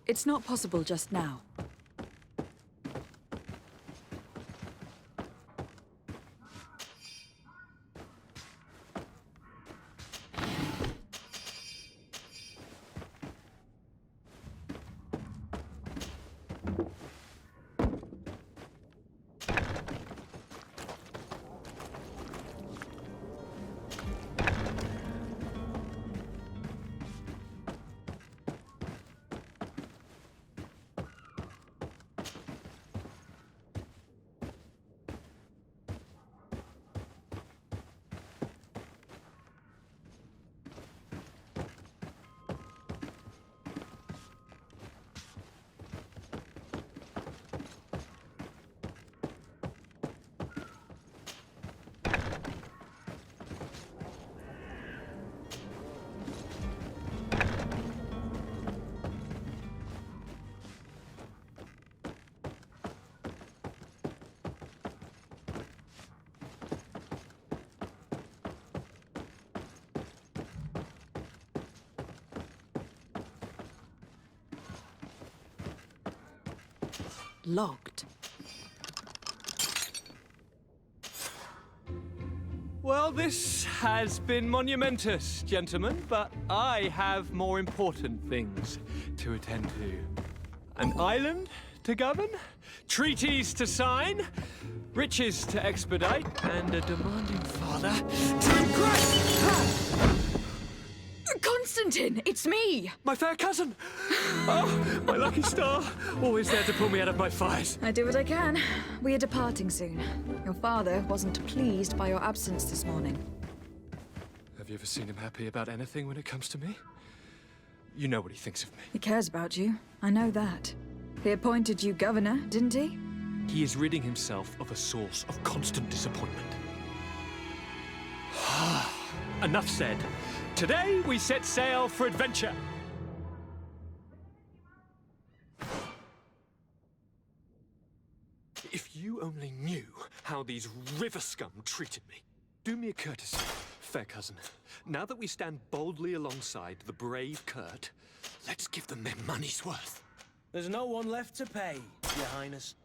It's not possible just now. Locked. Well, this has been monumentous, gentlemen, but I have more important things to attend to. An island to govern, treaties to sign, riches to expedite, and a demanding father to impress! Constantine, it's me! My fair cousin! Oh, my lucky star! Always there to pull me out of my fires. I do what I can. We are departing soon. Your father wasn't pleased by your absence this morning. Have you ever seen him happy about anything when it comes to me? You know what he thinks of me. He cares about you. I know that. He appointed you governor, didn't he? He is ridding himself of a source of constant disappointment. Enough said. Today we set sail for adventure. If you only knew how these river scum treated me. Do me a courtesy, fair cousin. Now that we stand boldly alongside the brave Kurt, let's give them their money's worth. There's no one left to pay, Your Highness.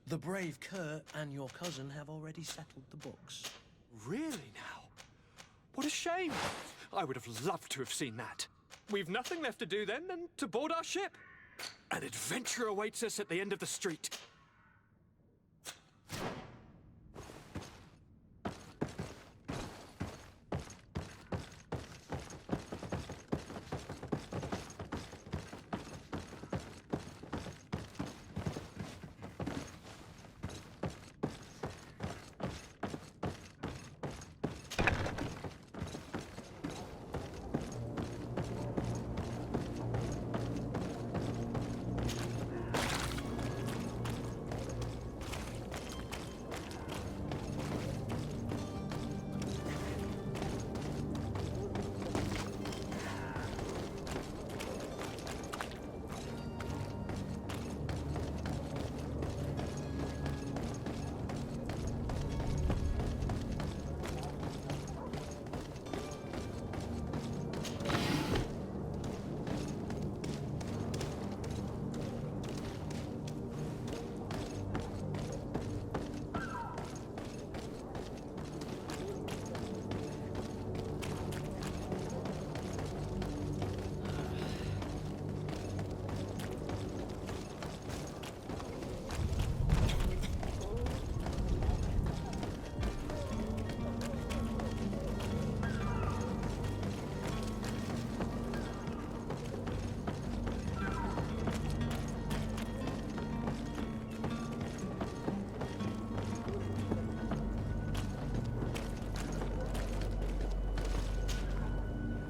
The brave Kurt and your cousin have already settled the books. Really now? What a shame. I would have loved to have seen that. We've nothing left to do then than to board our ship. An adventure awaits us at the end of the street.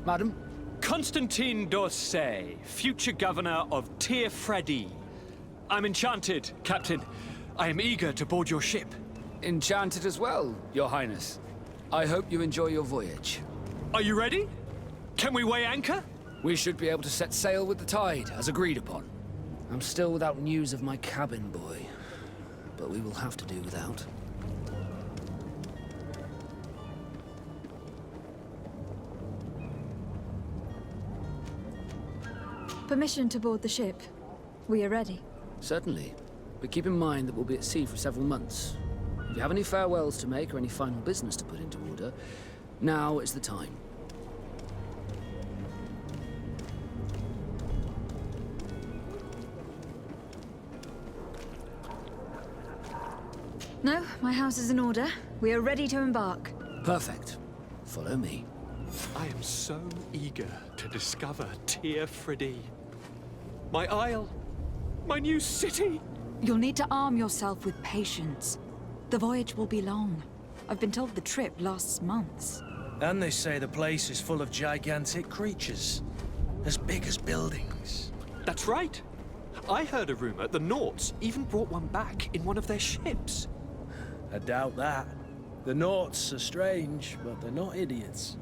Madam? Constantine d'Orsay, future governor of Tir-Freddy. I'm enchanted, Captain. I am eager to board your ship. Enchanted as well, Your Highness. I hope you enjoy your voyage. Are you ready? Can we weigh anchor? We should be able to set sail with the tide, as agreed upon. I'm still without news of my cabin boy, but we will have to do without. Permission to board the ship. We are ready. Certainly. But keep in mind that we'll be at sea for several months. If you have any farewells to make or any final business to put into order, now is the time. No, my house is in order. We are ready to embark. Perfect. Follow me. I am so eager to discover Tir Friddy. My isle. My new city. You'll need to arm yourself with patience. The voyage will be long. I've been told the trip lasts months. And they say the place is full of gigantic creatures. As big as buildings. That's right. I heard a rumor the Nauts even brought one back in one of their ships. I doubt that. The Nauts are strange, but they're not idiots.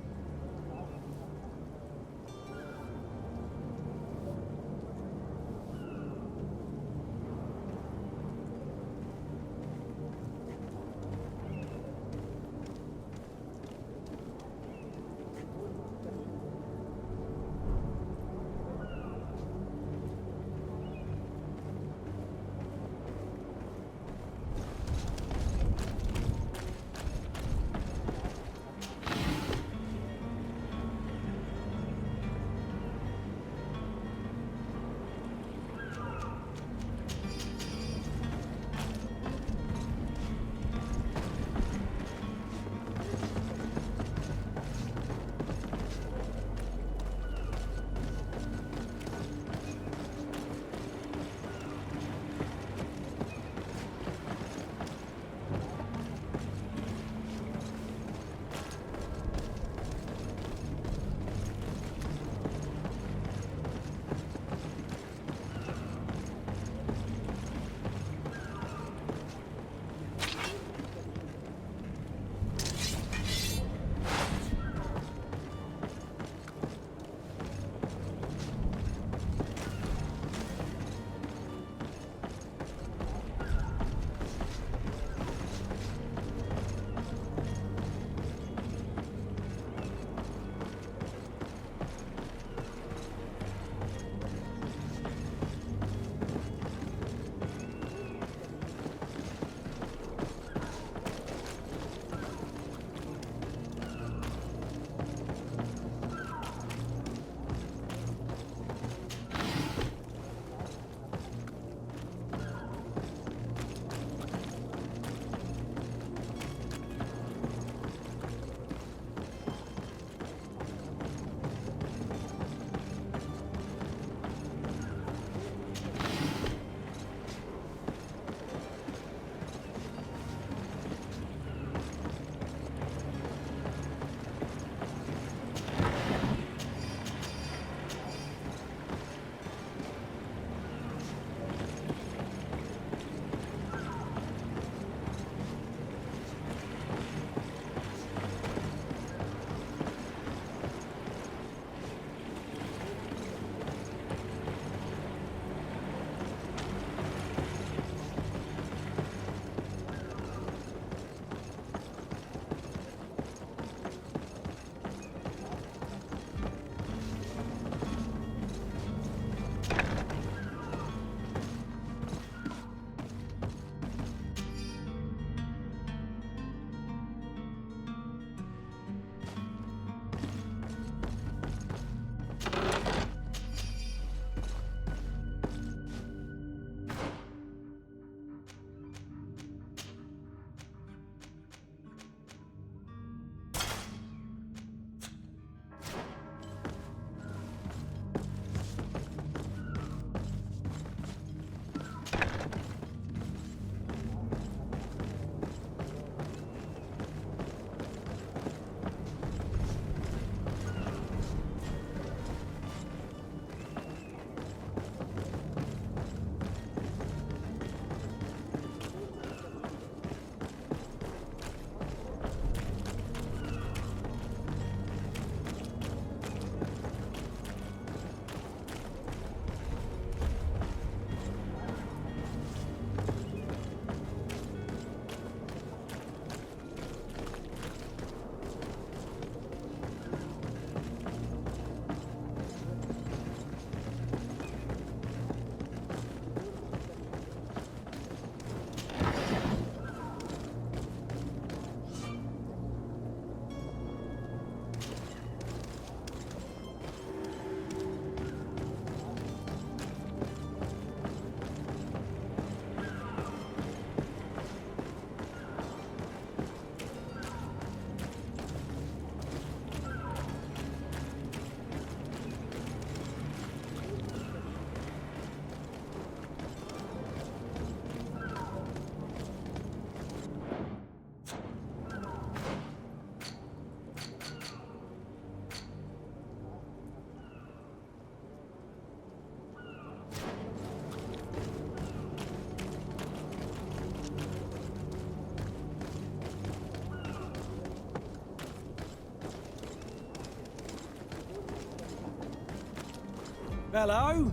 Hello?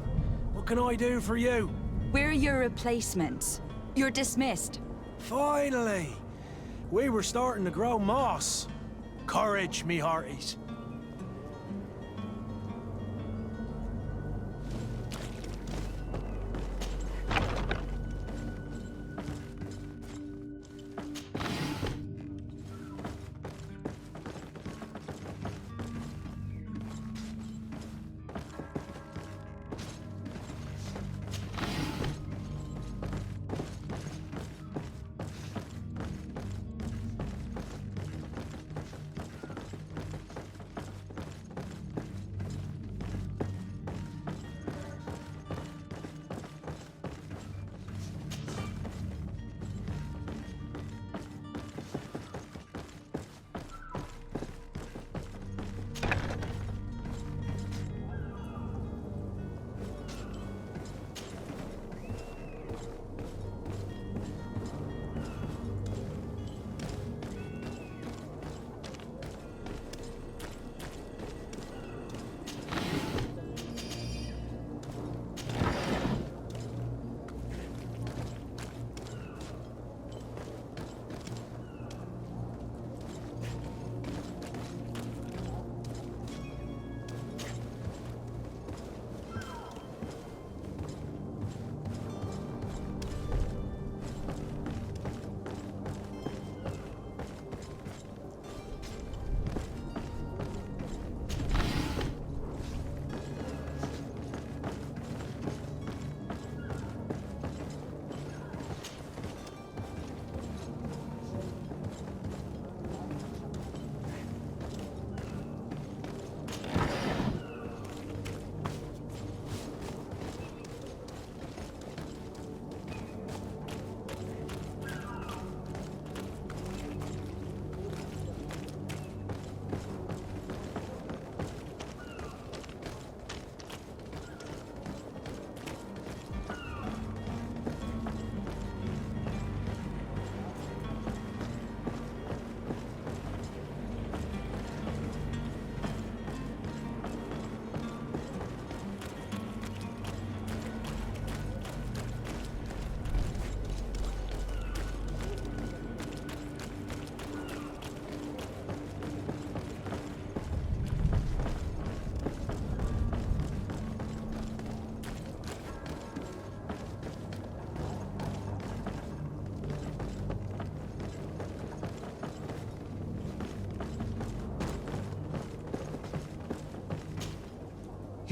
What can I do for you? We're your replacements. You're dismissed. Finally! We were starting to grow moss. Courage, me hearties.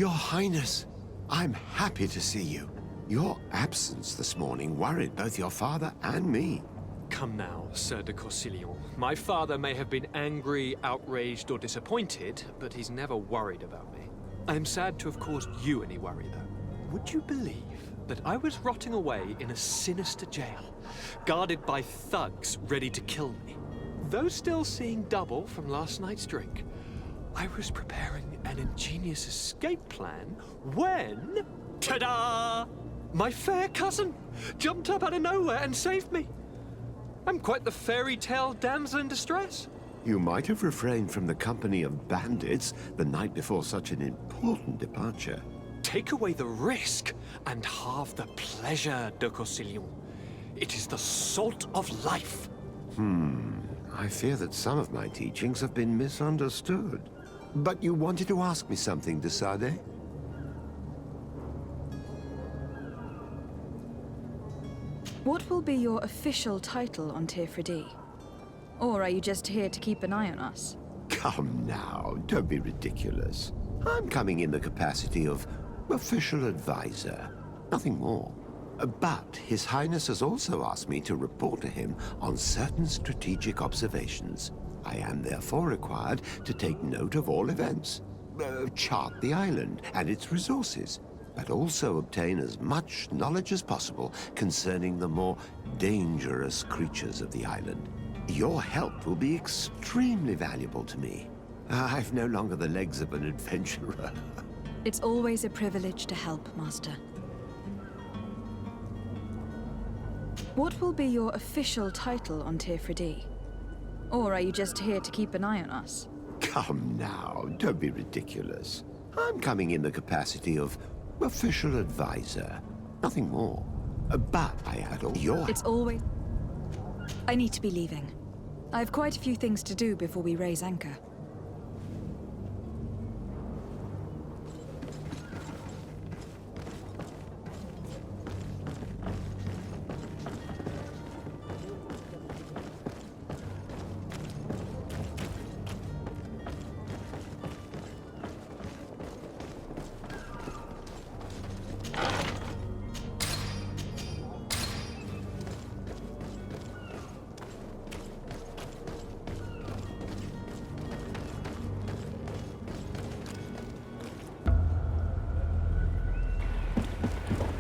Your Highness, I'm happy to see you. Your absence this morning worried both your father and me. Come now, Sir de Corsillon. My father may have been angry, outraged, or disappointed, but he's never worried about me. I am sad to have caused you any worry, though. Would you believe that I was rotting away in a sinister jail, guarded by thugs ready to kill me? Though still seeing double from last night's drink, I was preparing an ingenious escape plan when... ta-da! My fair cousin jumped up out of nowhere and saved me. I'm quite the fairy tale damsel in distress. You might have refrained from the company of bandits the night before such an important departure. Take away the risk and halve the pleasure, de Corsillon. It is the salt of life. I fear that some of my teachings have been misunderstood. But you wanted to ask me something, de Sade? What will be your official title on Tifredi? Or are you just here to keep an eye on us? Come now, don't be ridiculous. I'm coming in the capacity of official advisor, nothing more. But His Highness has also asked me to report to him on certain strategic observations. I am therefore required to take note of all events, chart the island and its resources, but also obtain as much knowledge as possible concerning the more dangerous creatures of the island. Your help will be extremely valuable to me. I've no longer the legs of an adventurer. It's always a privilege to help, Master. What will be your official title on Tifredi? Or are you just here to keep an eye on us? Come now, don't be ridiculous. I'm coming in the capacity of official advisor. Nothing more. But I had all your... It's always... I need to be leaving. I have quite a few things to do before we raise anchor.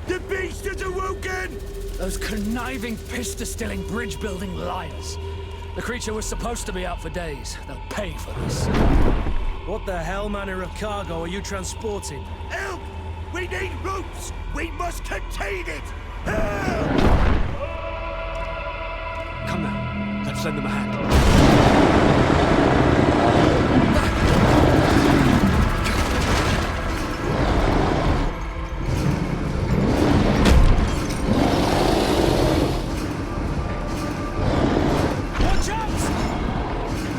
The beast is awoken! Those conniving, pista-stilling, bridge-building liars. The creature was supposed to be out for days. They'll pay for this. What the hell manner of cargo are you transporting? Help! We need ropes! We must contain it! Help! Come now. Let's lend them a hand. Watch out!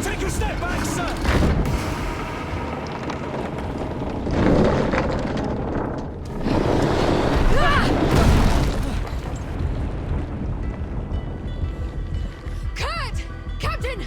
Take a step back, sir! Kurt! Captain!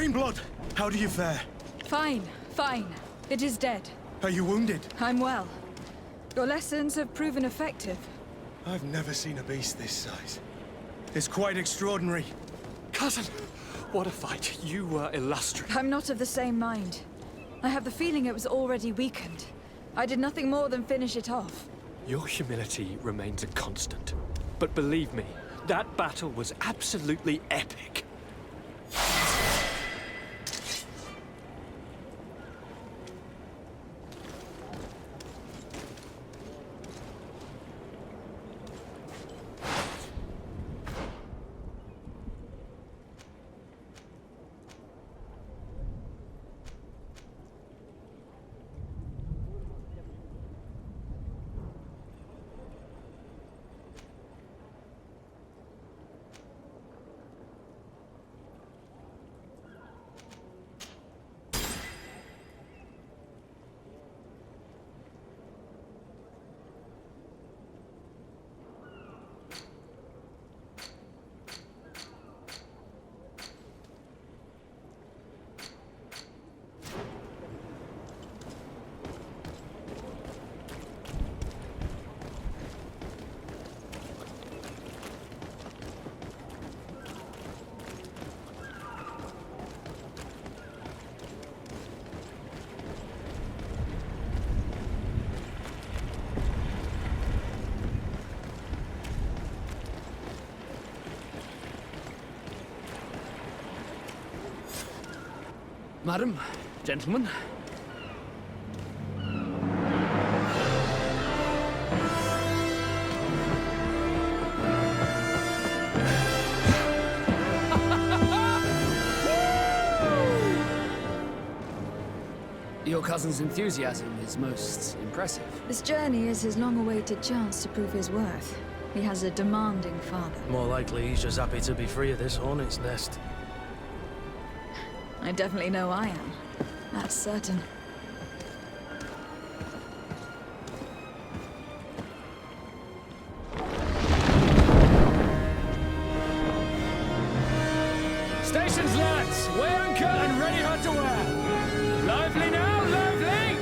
Greenblood, how do you fare? Fine, fine. It is dead. Are you wounded? I'm well. Your lessons have proven effective. I've never seen a beast this size. It's quite extraordinary. Cousin, what a fight. You were illustrious. I'm not of the same mind. I have the feeling it was already weakened. I did nothing more than finish it off. Your humility remains a constant. But believe me, that battle was absolutely epic. Madam, gentlemen. Your cousin's enthusiasm is most impressive. This journey is his long-awaited chance to prove his worth. He has a demanding father. More likely he's just happy to be free of this hornet's nest. I definitely know I am. That's certain. Stations, lads! Weigh anchor and ready her to wear! Lively now, lively!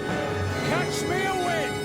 Catch me a wind!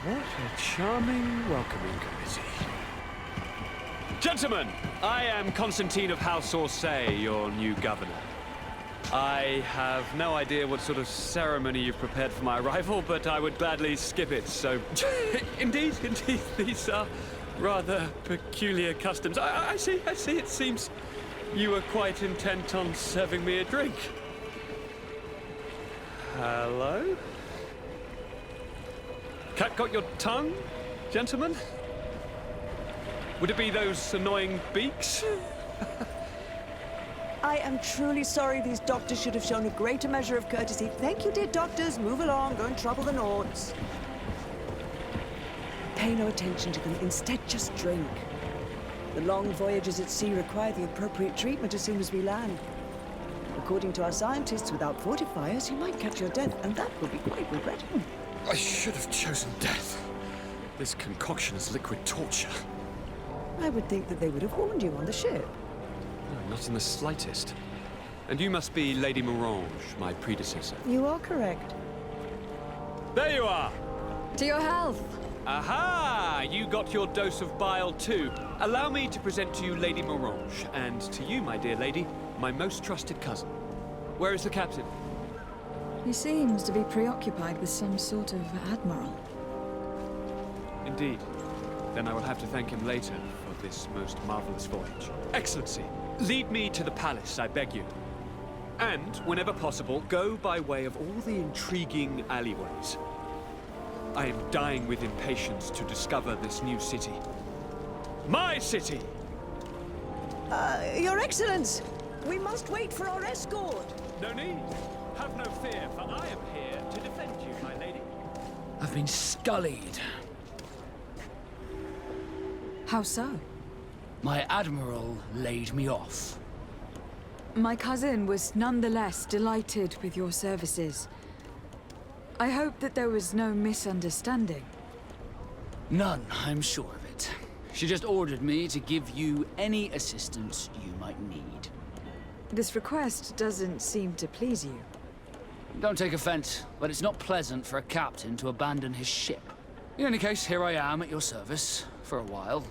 What a charming welcoming committee. Gentlemen, I am Constantine of House Orsay, your new governor. I have no idea what sort of ceremony you've prepared for my arrival, but I would gladly skip it, so... Indeed, these are rather peculiar customs. I see, it seems you were quite intent on serving me a drink. Hello? Cat got your tongue, gentlemen? Would it be those annoying beaks? I am truly sorry. These doctors should have shown a greater measure of courtesy. Thank you, dear doctors. Move along. Go and trouble the Nords. Pay no attention to them. Instead, just drink. The long voyages at sea require the appropriate treatment as soon as we land. According to our scientists, without fortifiers, you might catch your death, and that will be quite regrettable. I should have chosen death. This concoction is liquid torture. I would think that they would have warned you on the ship. No, not in the slightest. And you must be Lady Morange, my predecessor. You are correct. There you are! To your health! Aha! You got your dose of bile too. Allow me to present to you Lady Morange, and to you, my dear lady, my most trusted cousin. Where is the captain? He seems to be preoccupied with some sort of admiral. Indeed. Then I will have to thank him later for this most marvelous voyage. Excellency, lead me to the palace, I beg you. And, whenever possible, go by way of all the intriguing alleyways. I am dying with impatience to discover this new city. My city! Your Excellence! We must wait for our escort! No need. Have no fear, for I am here to defend you, my lady. I've been scullied. How so? My admiral laid me off. My cousin was nonetheless delighted with your services. I hope that there was no misunderstanding. None, I'm sure of it. She just ordered me to give you any assistance you might need. This request doesn't seem to please you. Don't take offense, but it's not pleasant for a captain to abandon his ship. In any case, here I am at your service, for a while.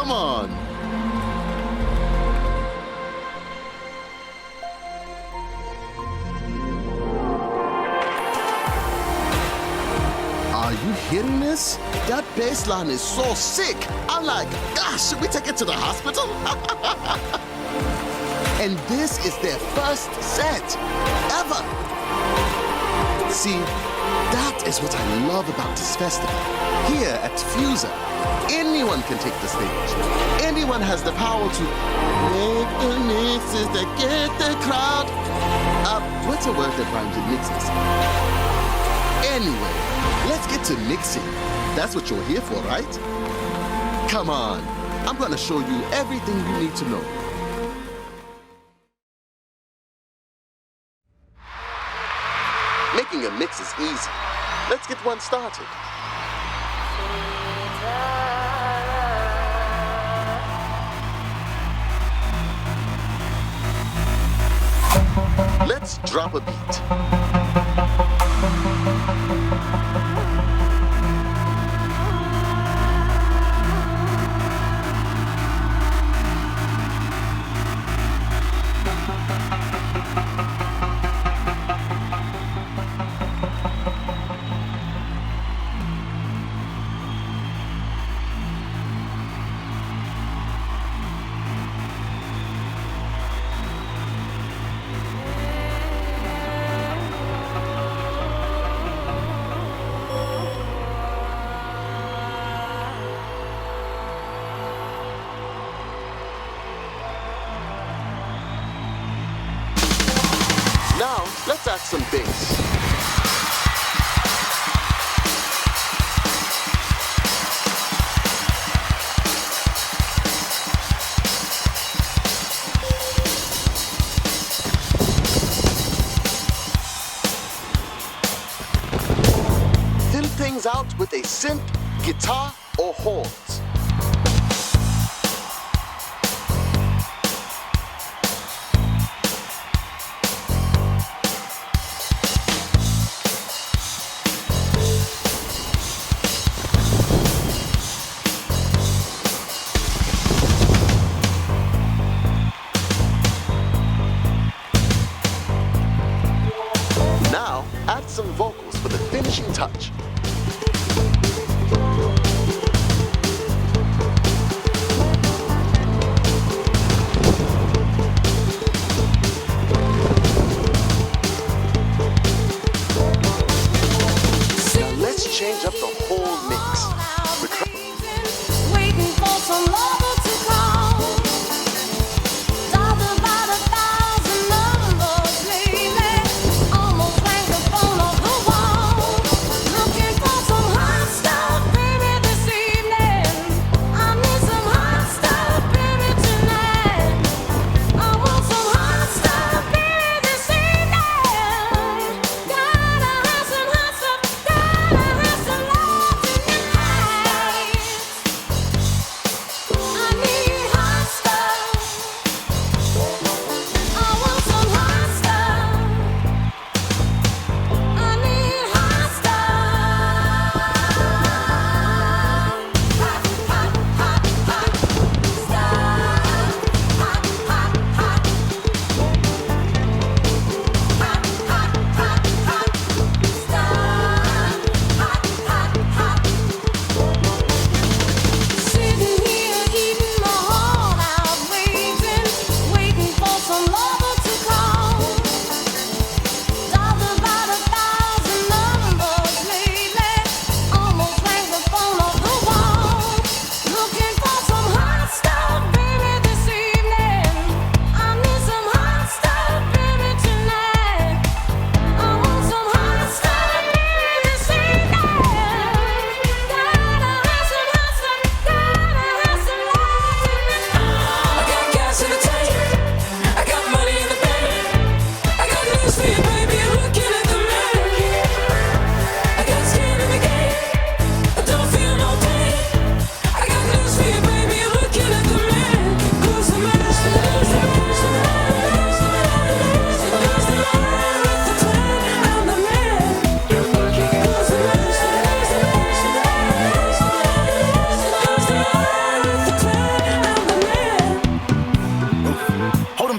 Come on! Are you hearing this? That bass line is so sick. I'm like, gosh, should we take it to the hospital? And this is their first set ever. See, that is what I love about this festival. Here at Fuser, anyone can take the stage. Anyone has the power to make the mixes that get the crowd. What's a word that rhymes with mixes? Anyway, let's get to mixing. That's what you're here for, right? Come on, I'm gonna show you everything you need to know. Making a mix is easy. Let's get one started. Let's drop a beat. Now, let's add some bass. Fill things out with a synth, guitar, or horns. Now, add some vocals for the finishing touch. Now let's change up the whole mix. Waiting for some lover to call. Talked about 1,000 numbers lately. Almost like the phone off the wall. Looking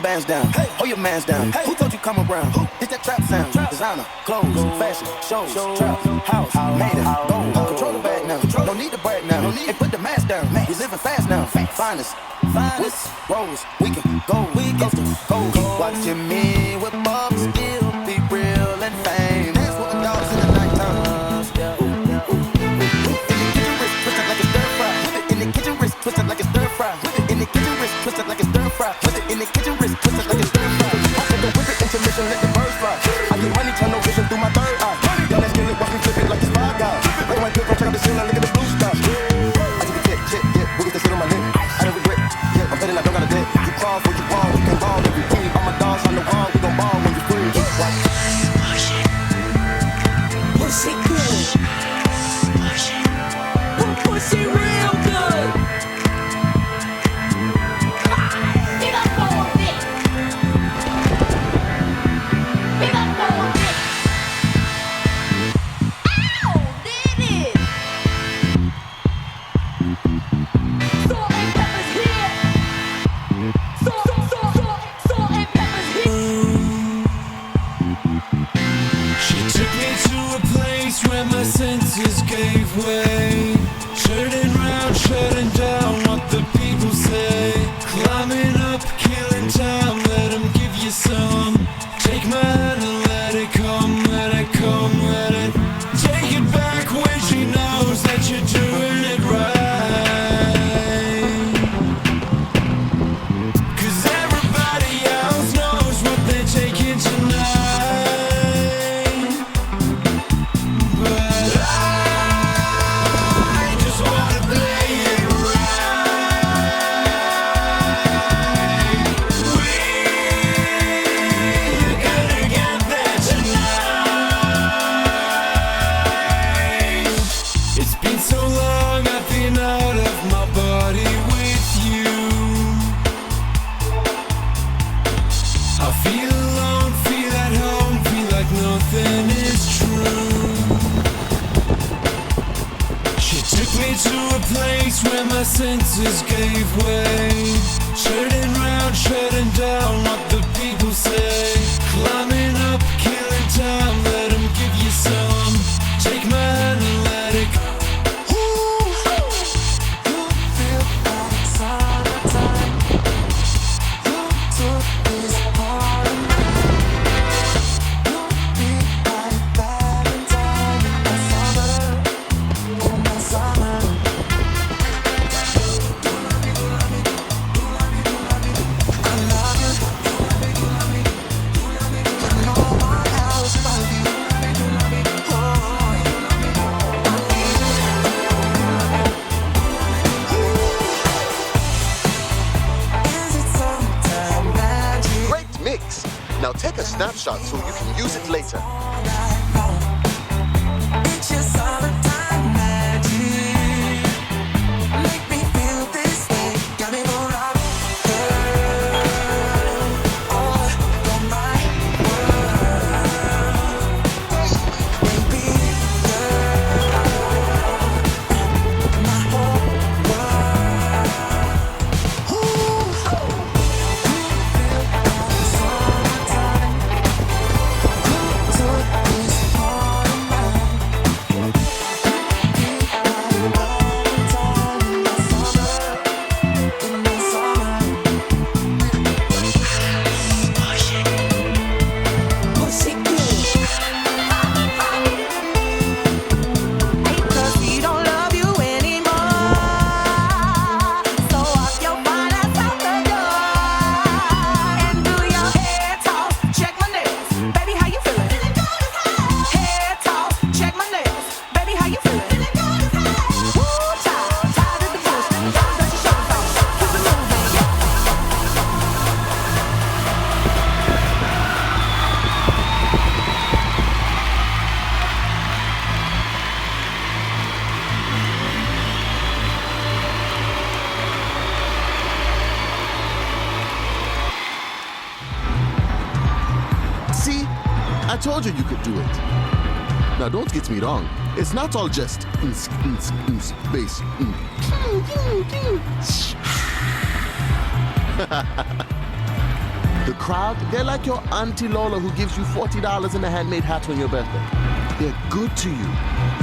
bands down. Hold your mans down. Who told you come around? Hit that trap sound. Designer, clothes, fashion, shows, trap, house, made it, gold. Control the bag now. No need to brag now. Hey, put the mask down. We living fast now. Finest, whips, rolls. We can go. We go to go. Keep watching me whip up, still be real and famous. Dance with the dogs in the nighttime. In the kitchen, wrist twisted like a stir fry. In the kitchen, wrist twisted like a stir fry. In the kitchen, wrist twisted like a stir fry. I said the whip it, intermission, let the birds fly. I get money, turn no vision through my third eye. Then let's kill it, watch me flip it like a spy guy. Look at my pick, check out the ceiling, look at the blue sky. I took a tip, yeah, we get the shit on my lip. I don't regret, yeah, I'm betting I don't got a debt. You crawl for you ball, you can ball every day. All my dogs on the wall, we gon' ball when you free. Push it good. Push it real good. Big up for it. Big up for it. Ow! Did it! Salt and pepper's here. Salt and pepper's here. She took me to a place where my senses gave way. Turning round, shutting down what the people say. Climbing up, killing time, let them give you some. Take my hand and let it come, let it come, let it. Take it back when she knows that you're doing it right. 'Cause everybody else knows what they're taking tonight. But I just wanna play it right. We're gonna get there tonight. It's been so long, I've been out of my body with you. I feel alone, feel at home, feel like nothing is true. She took me to a place where my senses gave way. Turning round, shutting down what the people say. Climbing up, killing time, let them give you some. Take my hand and let it go. You feel like summertime. You took this part of me. You be like Valentine in the summer. In the summer. I love you. But no one else love you. Oh, is it summertime magic? Great mix. Now take a snapshot so you can use it later. It's your summertime magic. Make me feel this way. Got me going out, girl. Oh, you're my world. Baby, girl. My whole world. Ooh. You feel like summertime. You took this part of mine. I told you you could do it. Now don't get me wrong. It's not all just space. The crowd, they're like your Auntie Lola who gives you $40 in a handmade hat on your birthday. They're good to you,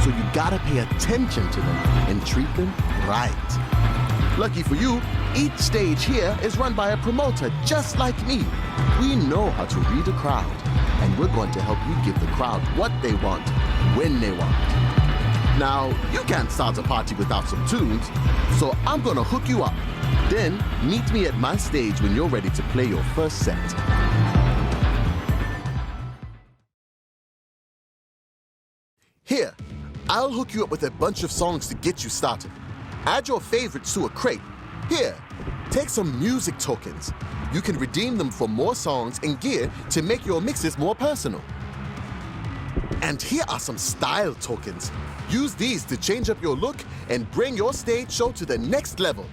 so you gotta pay attention to them and treat them right. Lucky for you, each stage here is run by a promoter just like me. We know how to read a crowd, and we're going to help you give the crowd what they want, when they want. Now, you can't start a party without some tunes, so I'm gonna hook you up. Then, meet me at my stage when you're ready to play your first set. Here, I'll hook you up with a bunch of songs to get you started. Add your favorites to a crate. Here, take some music tokens. You can redeem them for more songs and gear to make your mixes more personal. And here are some style tokens. Use these to change up your look and bring your stage show to the next level.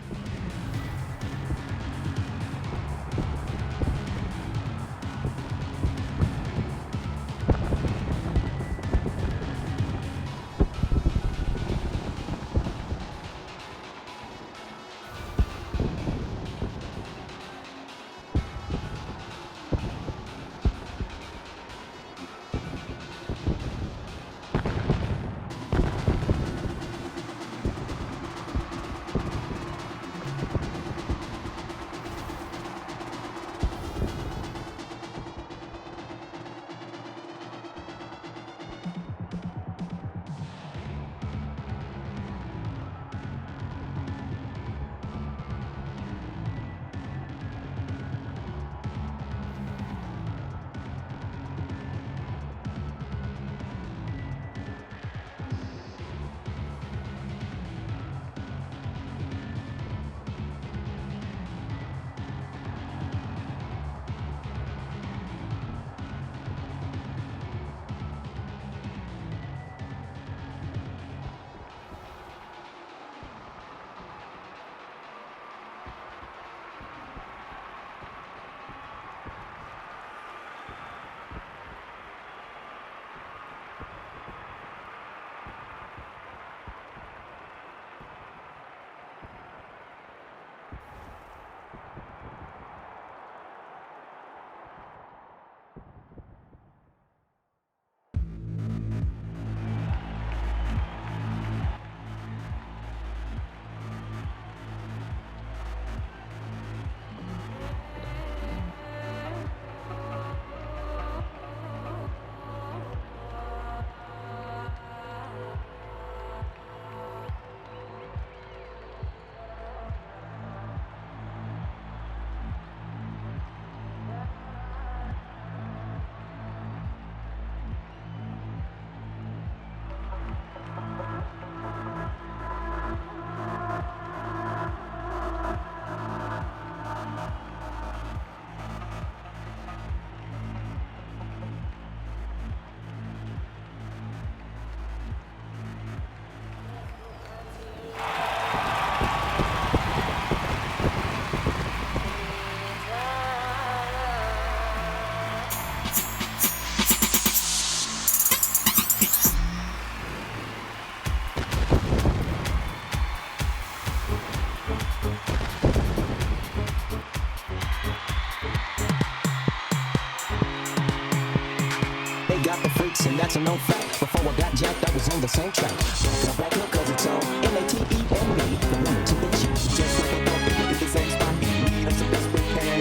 And that's a known fact. Before I got jacked, I was on the same track. Got back up cause it's on M-A-T-E-N-B. The woman to the G. Just like a puppet at the same spot. That's the best we can.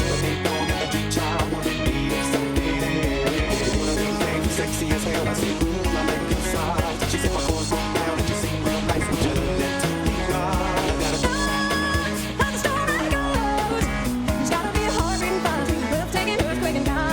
But they don't get a dream child. What they need is something. One of these days, sexy as hell. I say, I like your size. She said my chords broke down and you sing real nice. But you love that to me, God. I gotta How the story goes. It's gotta be a hard beating fire. Breathtaking, earthquake and time.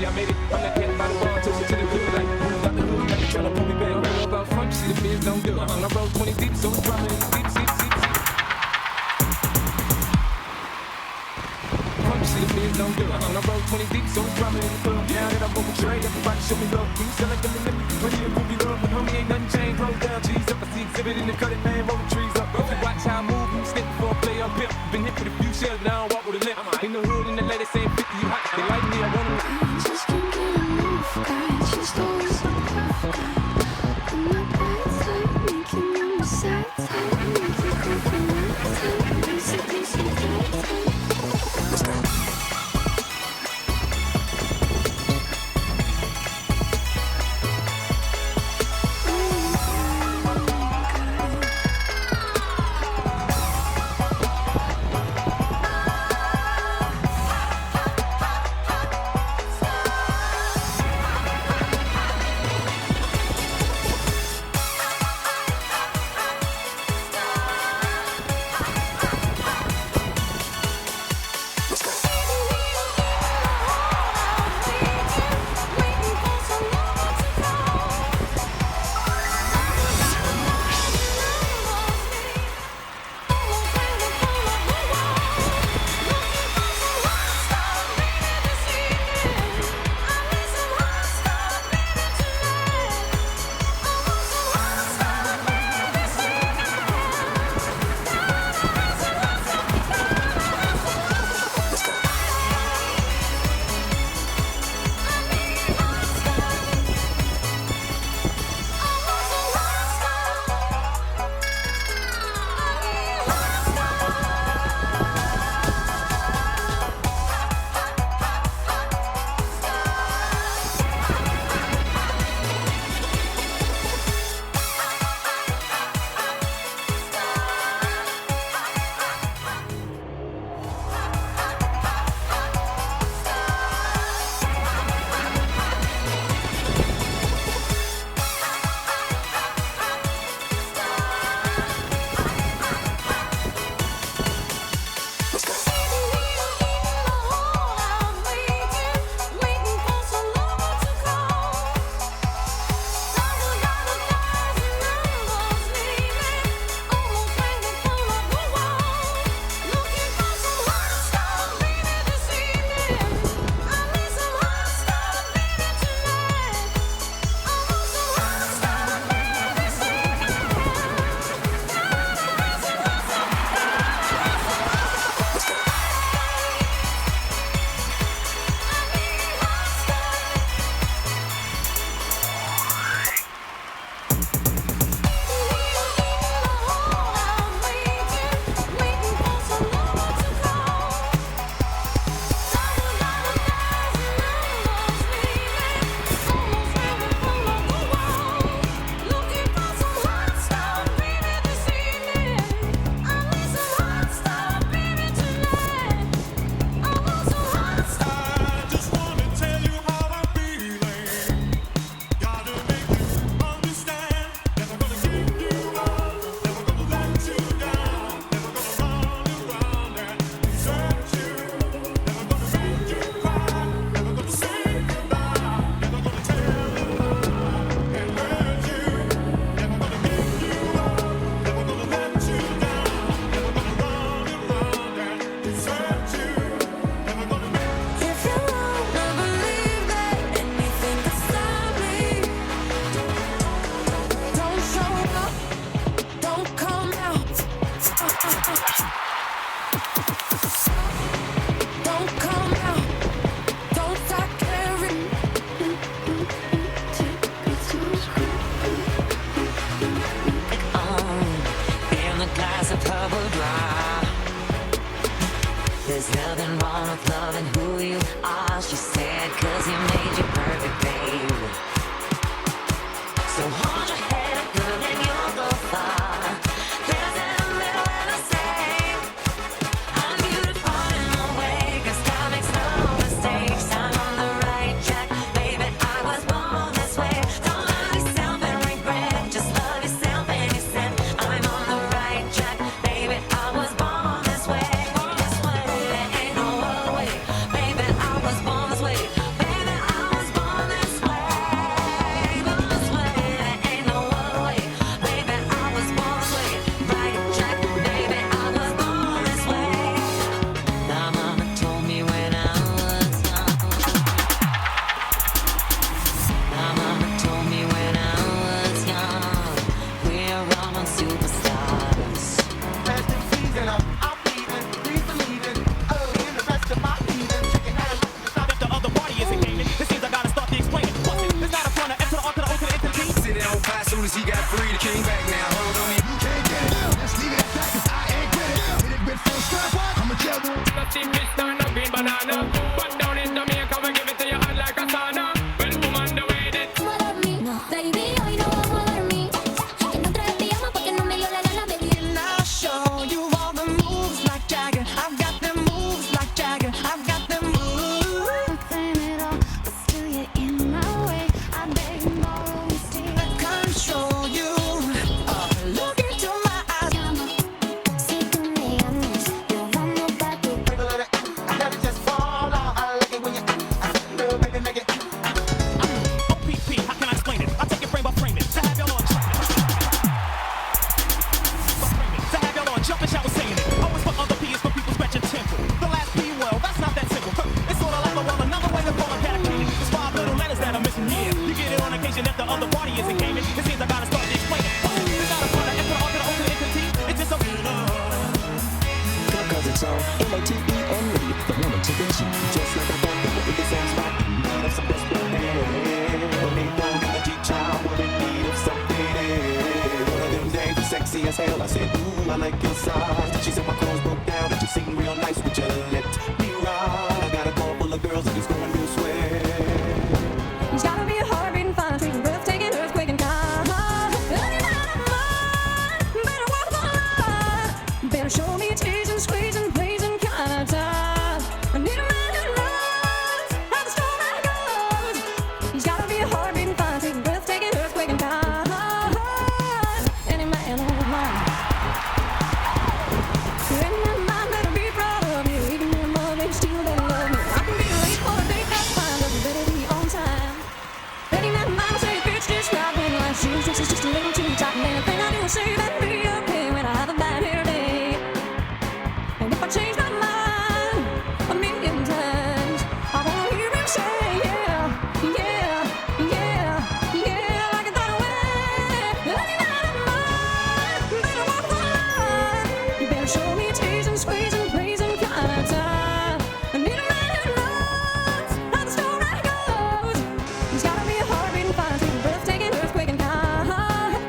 I made it. I'm not getting by the ball, took it to the good like got the hood, got me trying to pull me back. Right about front, see the fans don't do. I roll 20 deep, so it's dropping in deep, see. Front, see the fans don't do. I roll 20 deep, so it's dropping in the club. Now that I'm over trade, everybody show me love. You sell like a limit, pretty and movie love. But homie ain't nothing changed, roll down, G's up. I see exhibit in the cutting, man, roll the trees up. If you watch how I move, I'm step before I play up pimp. Been hit with a few shells, but I don't walk with a limp. In the hood, in the ladies saying 50, you hot. They like me, I want them. Just can't get enough. isn't gaming. It seems I gotta start explaining. It's not a fun to enter onto the ultimate entity. It's just a Cause it's on M-A-T-E-N-E, the woman to the G. Just like I thought, in the same spot. Need of some desperate help. But they don't got a G-child, what in need of something. One of them days was sexy as hell. I said, I like your size. She said my clothes broke down, and you seem real nice. Would you let me ride? I got a car full of girls, and it's going real swell. It's gotta be a heart beating fine, treating breathtaking, earthquake and kind. Better walk the line. Better show me teasing, squeezing, pleasing kind of time. I need a man who knows how the story goes. He's gotta be a heart beating fine, treating breathtaking, earthquake and kind. Any man of mine. Any man of mine better be proud of me. Even if my they still better love me. I can be late for a date, that's fine, but you better be on time. Any man of mine say bitch describe when life's shoes dress is just a little too tight. And anything I do will say that be okay when I have a bad hair day. And if I change my mind a million times, I wanna hear him say yeah, yeah, yeah, yeah, like it that way. Any man of mine better walk the line. You better show me teasing, squeezing, pleasing kind of time. I need a man who knows how the story goes. He's gotta be a heart beating fine, treating breathtaking, earthquake and kind.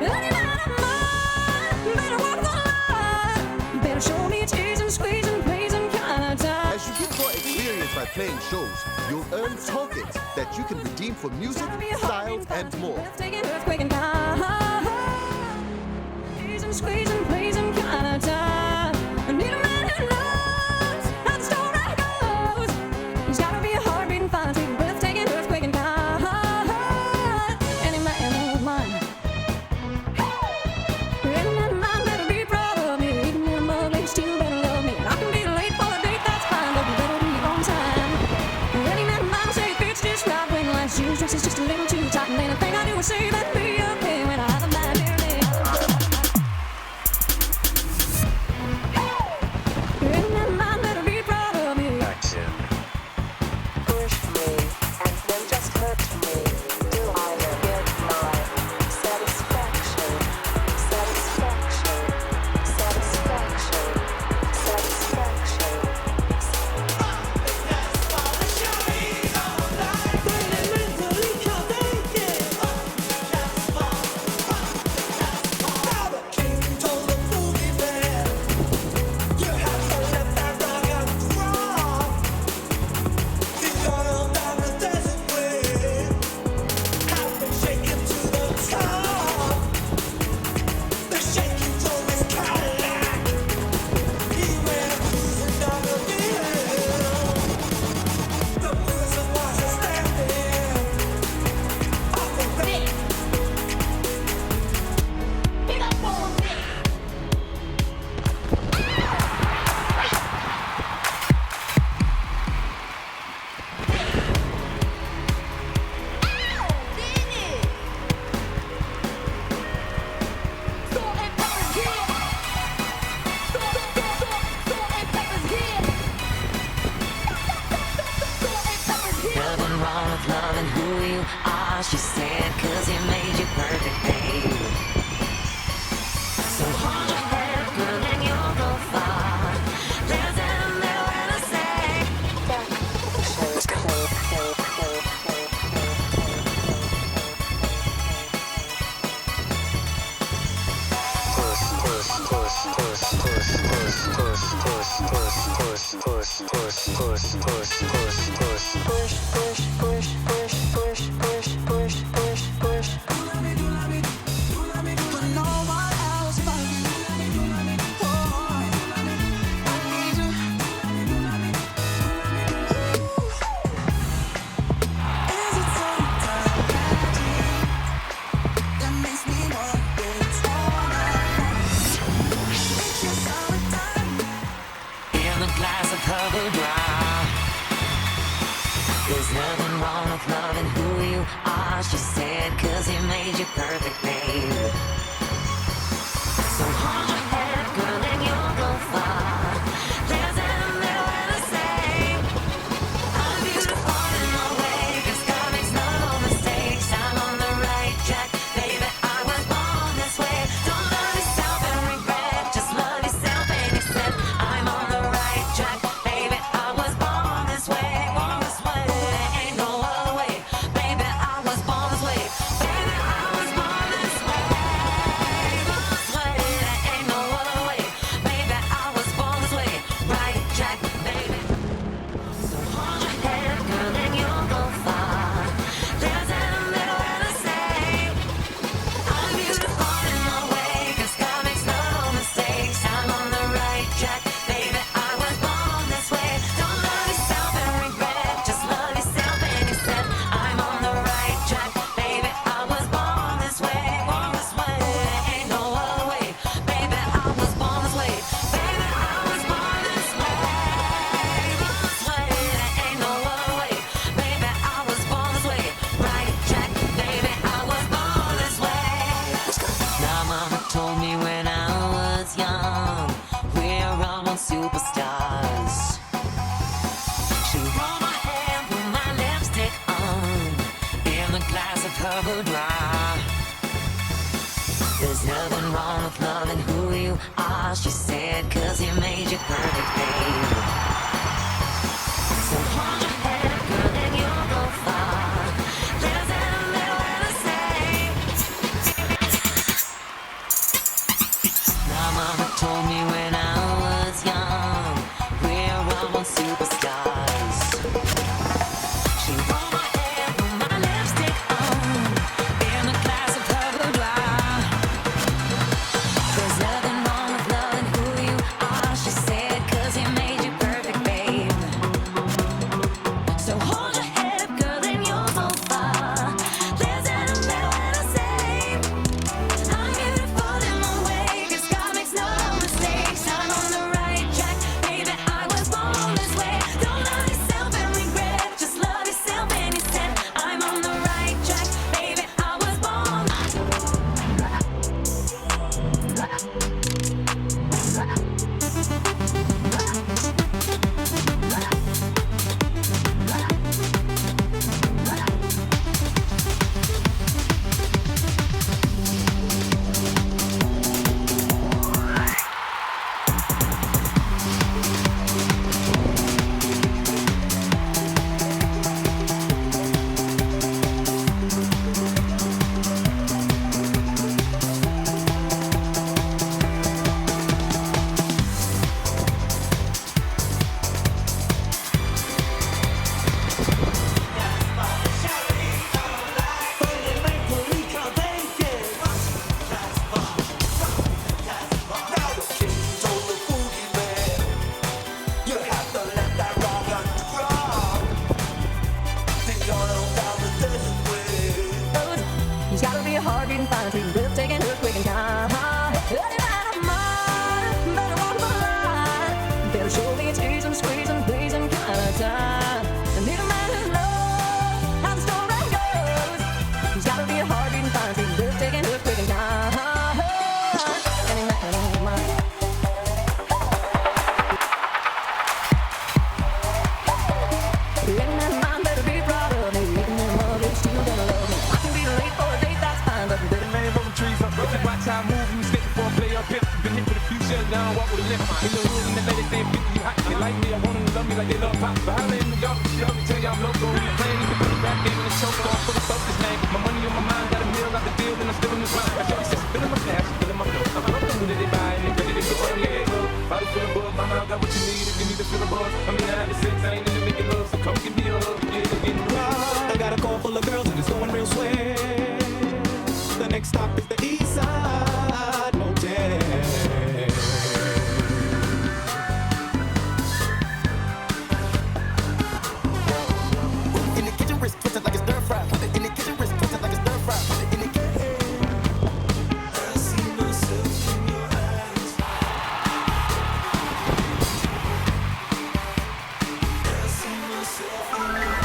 Any man of mine better walk the line. Better show me teasing, squeezing, pleasing kind of time. As you get more experience by playing shows, you'll earn tokens that you can redeem for music, styles, and more. Breathtaking, earthquake and kind. Teasing, squeezing, pleasing kind of time. I need a man who knows how the story goes. He's gotta be a heart beating fine, treating breathtaking, earthquake and kind. Any man of mine. Any man of mine better be proud of me. Even if my lady still better love me. And I can be late for a date, that's fine, but you better be on time. Any man of mine say bitch just right when life's shoes dress is just a little too tight. And anything I do will say that be okay when I have a bad hair day. Any man of mine better be proud of me. Push me, and then just hurt me. Do I get my satisfaction? Satisfaction, satisfaction, satisfaction. Nothing wrong with loving who you are, she said, 'cause he made you perfect, babe. So hold your head, girl, and you'll go far. There's in there when I say in the glass of covered brow. There's nothing wrong with loving who you are, she said, 'cause he made you perfect, babe. So hold your head, girl, and you'll go far. There's in there when I say I'm beautiful in my way, 'cause God makes no mistakes. I'm on the right track. cover dry. There's nothing wrong with loving who you are, she said, 'cause he made you perfect, babe. So hold your head up, girl, and you'll go far. There's a little to say. My mama told me when I was young, we're all superstars. She rolled my hair, put my lipstick on, in a glass of cover dry. There's nothing wrong with loving who you are, she said, 'cause he made you perfect, babe. So hold your head up, girl, and you'll go far. There's a little to say. I'm beautiful in my way, 'cause God makes no mistakes. I'm on the right track, baby, I was born this way. Don't love yourself and regret, just love yourself and you said, I'm on the right track, baby, I was born. He's gotta be a hard beating fine, treating real, taking her quick and kind. Early night of mine, better walk the line. Better show me it's easing, squeezing, pleasing kind of time. I need a man who's knows how the story goes. He's gotta be a hard beating fine, treating real, taking her quick and kind. Any man of mine. Any man of mine better be proud of me. Even in love, it's still gonna love me. I can be late for a date, that's fine, but the Man, roll the trees up, rough watch how I move. You mistake before I play up here. Been hit with a few shells, now I walk with a left. In the hood, and the ladies saying 50, you hot. They like me, I want them to love me like they love pop. But how they in the dark, she love me, tell you I'm loco. In the plane, you can put a rap game in the choke off for the focus name. My money on my mind, got a meal out the deal, and I'm still in the grind. I show you, says, feeling my cash, feeling my flow. I'm up to that they buy, and they ready to go. Yeah, go. Bottle full of bug, my mouth got what you need if you need to feel a buzz. I mean, I have the sex, I ain't into making love, so come give me a hug. Yeah, I got a car full of girls and it's going real swell. The next stop is the East Side Motel. In the kitchen, wrist twisted like a stir fry. In the kitchen, wrist twisted like a stir fry. In the kitchen, I see myself in your eyes. I see myself in your eyes.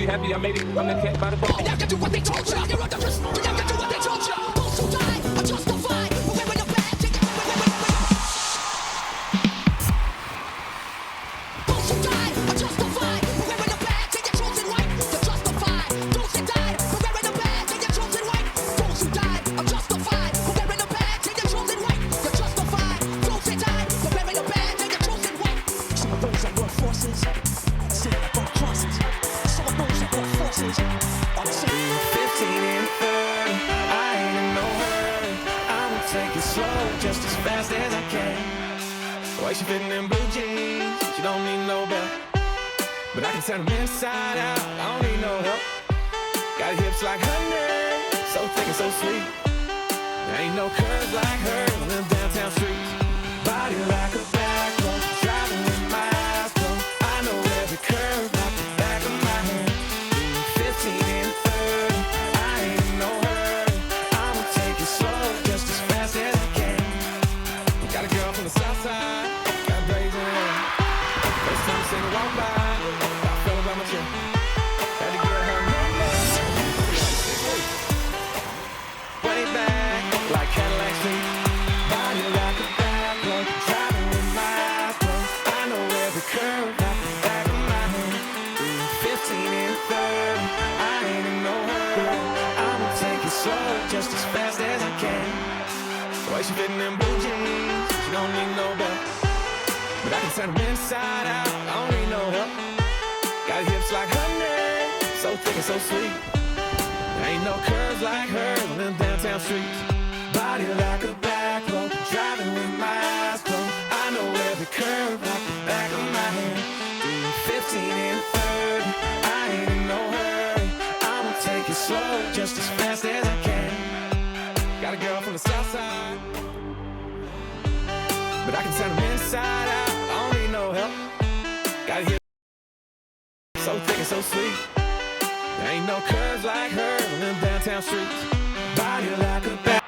be happy I made it. I'm that cat by the ball. Y'all can do what they told you. You're under risk. Y'all can do what they told you. Those who died are justified. But wearing a badge. Those who died are justified. But wearing a badge and you're chosen white. You're justified. Those that died for wearing a badge and you're chosen white. Those who died are justified. For wearing a badge and you're chosen white. You're justified. Those that died for wearing a badge and you're chosen white. Some of those that work forces. Some that burn crosses. Some of those that work forces. On the same 15 and 30, I ain't in no hurry. I'ma take it slow, just as fast as I can. The way she fitting in blue jeans, she don't need no belt. But I can turn them inside out, I don't need no help. Got hips like honey, so thick and so sweet. There ain't no curves like hers on them downtown streets. Body like a back road, driving with my eyes closed. I know every curve like the back of my hand. 15 and 30, I ain't in no hurry. I'ma take it slow, just as fast as I can. Got a girl from the south side, got blazing hair. First time I seen her walk by, I fell about my chair. Had to get her number. Way back, like Cadillac Street. Body like a back road, driving with my eyes closed. I know every curve like the back of my hand. 15 and 30, I ain't in no hurry. I'ma take it slow, just as fast as I can. The way she fitting in blue jeans, she don't need no belt. But I can turn them inside out, I don't need no help. Got hips like honey, so thick and so sweet. There ain't no curves like hers on them downtown streets. Body like a back road, driving with my eyes closed. I know every curve like the back of my hand. 15 and 30, I ain't in no hurry. I'ma take it slow, just as fast as I can. Got a girl from the south side, but I can turn them inside out, I don't need no help. Got a hip so thick and so sweet. There ain't no curves like hers on them downtown streets. Body like a back.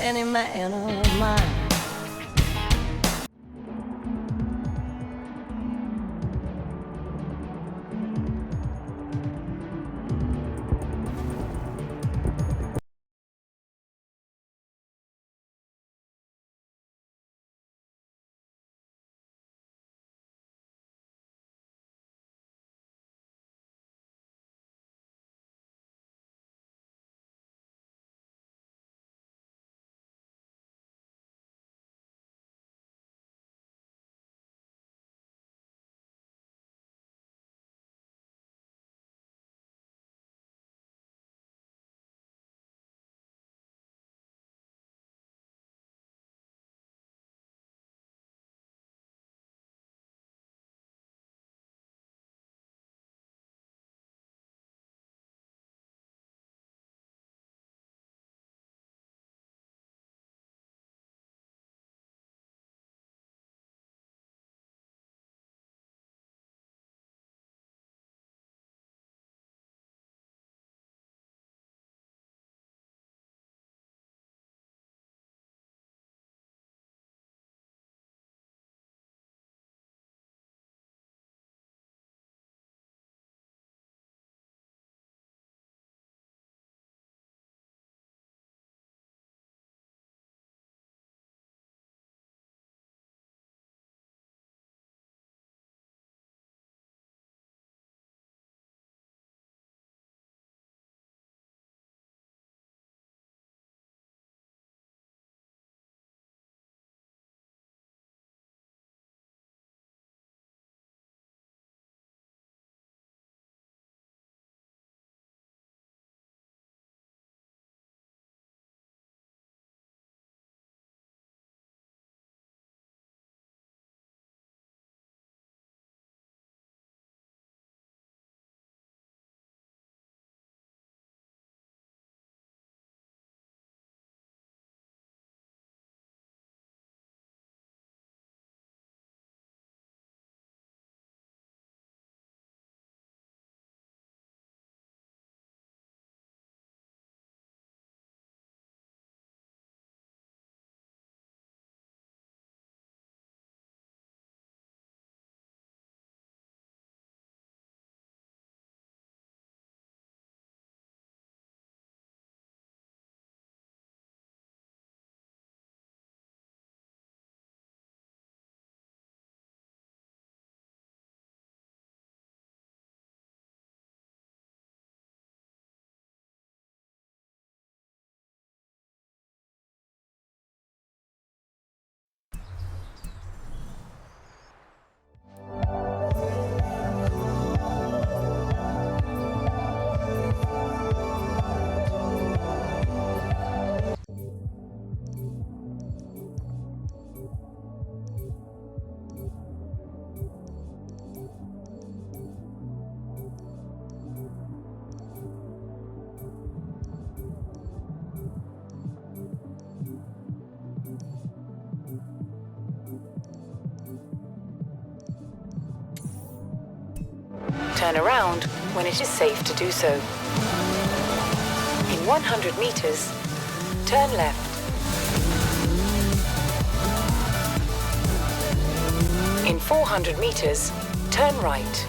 Any man of mine. turn around when it is safe to do so. In 100 meters, turn left. In 400 meters, turn right.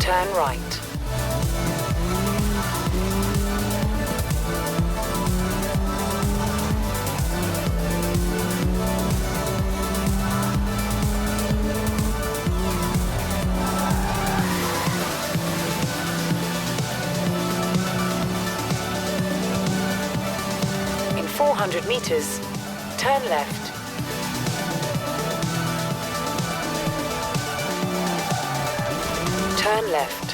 Turn right. In 400 meters, turn left. Turn left.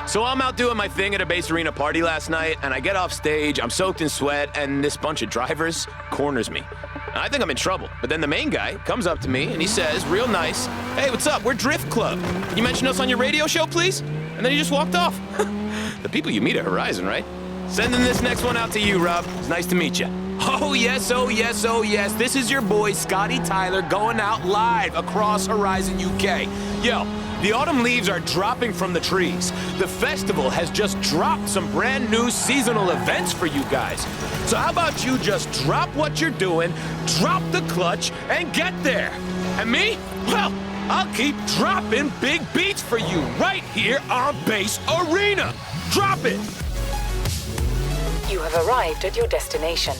So I'm out doing my thing at a base arena party last night, and I get off stage, I'm soaked in sweat, and this bunch of drivers corners me. I think I'm in trouble, but then the main guy comes up to me and he says, real nice, "Hey, what's up? We're Drift Club. Can you mention us on your radio show, please?" And then he just walked off. The people you meet at Horizon, right? Sending this next one out to you, Rob. It's nice to meet you. Oh yes, oh yes, oh yes. This is your boy, Scotty Tyler, going out live across Horizon UK. Yo, the autumn leaves are dropping from the trees. The festival has just dropped some brand new seasonal events for you guys. So how about you just drop what you're doing, drop the clutch, and get there? And me? Well, I'll keep dropping big beats for you right here on Base Arena. Drop it! You have arrived at your destination.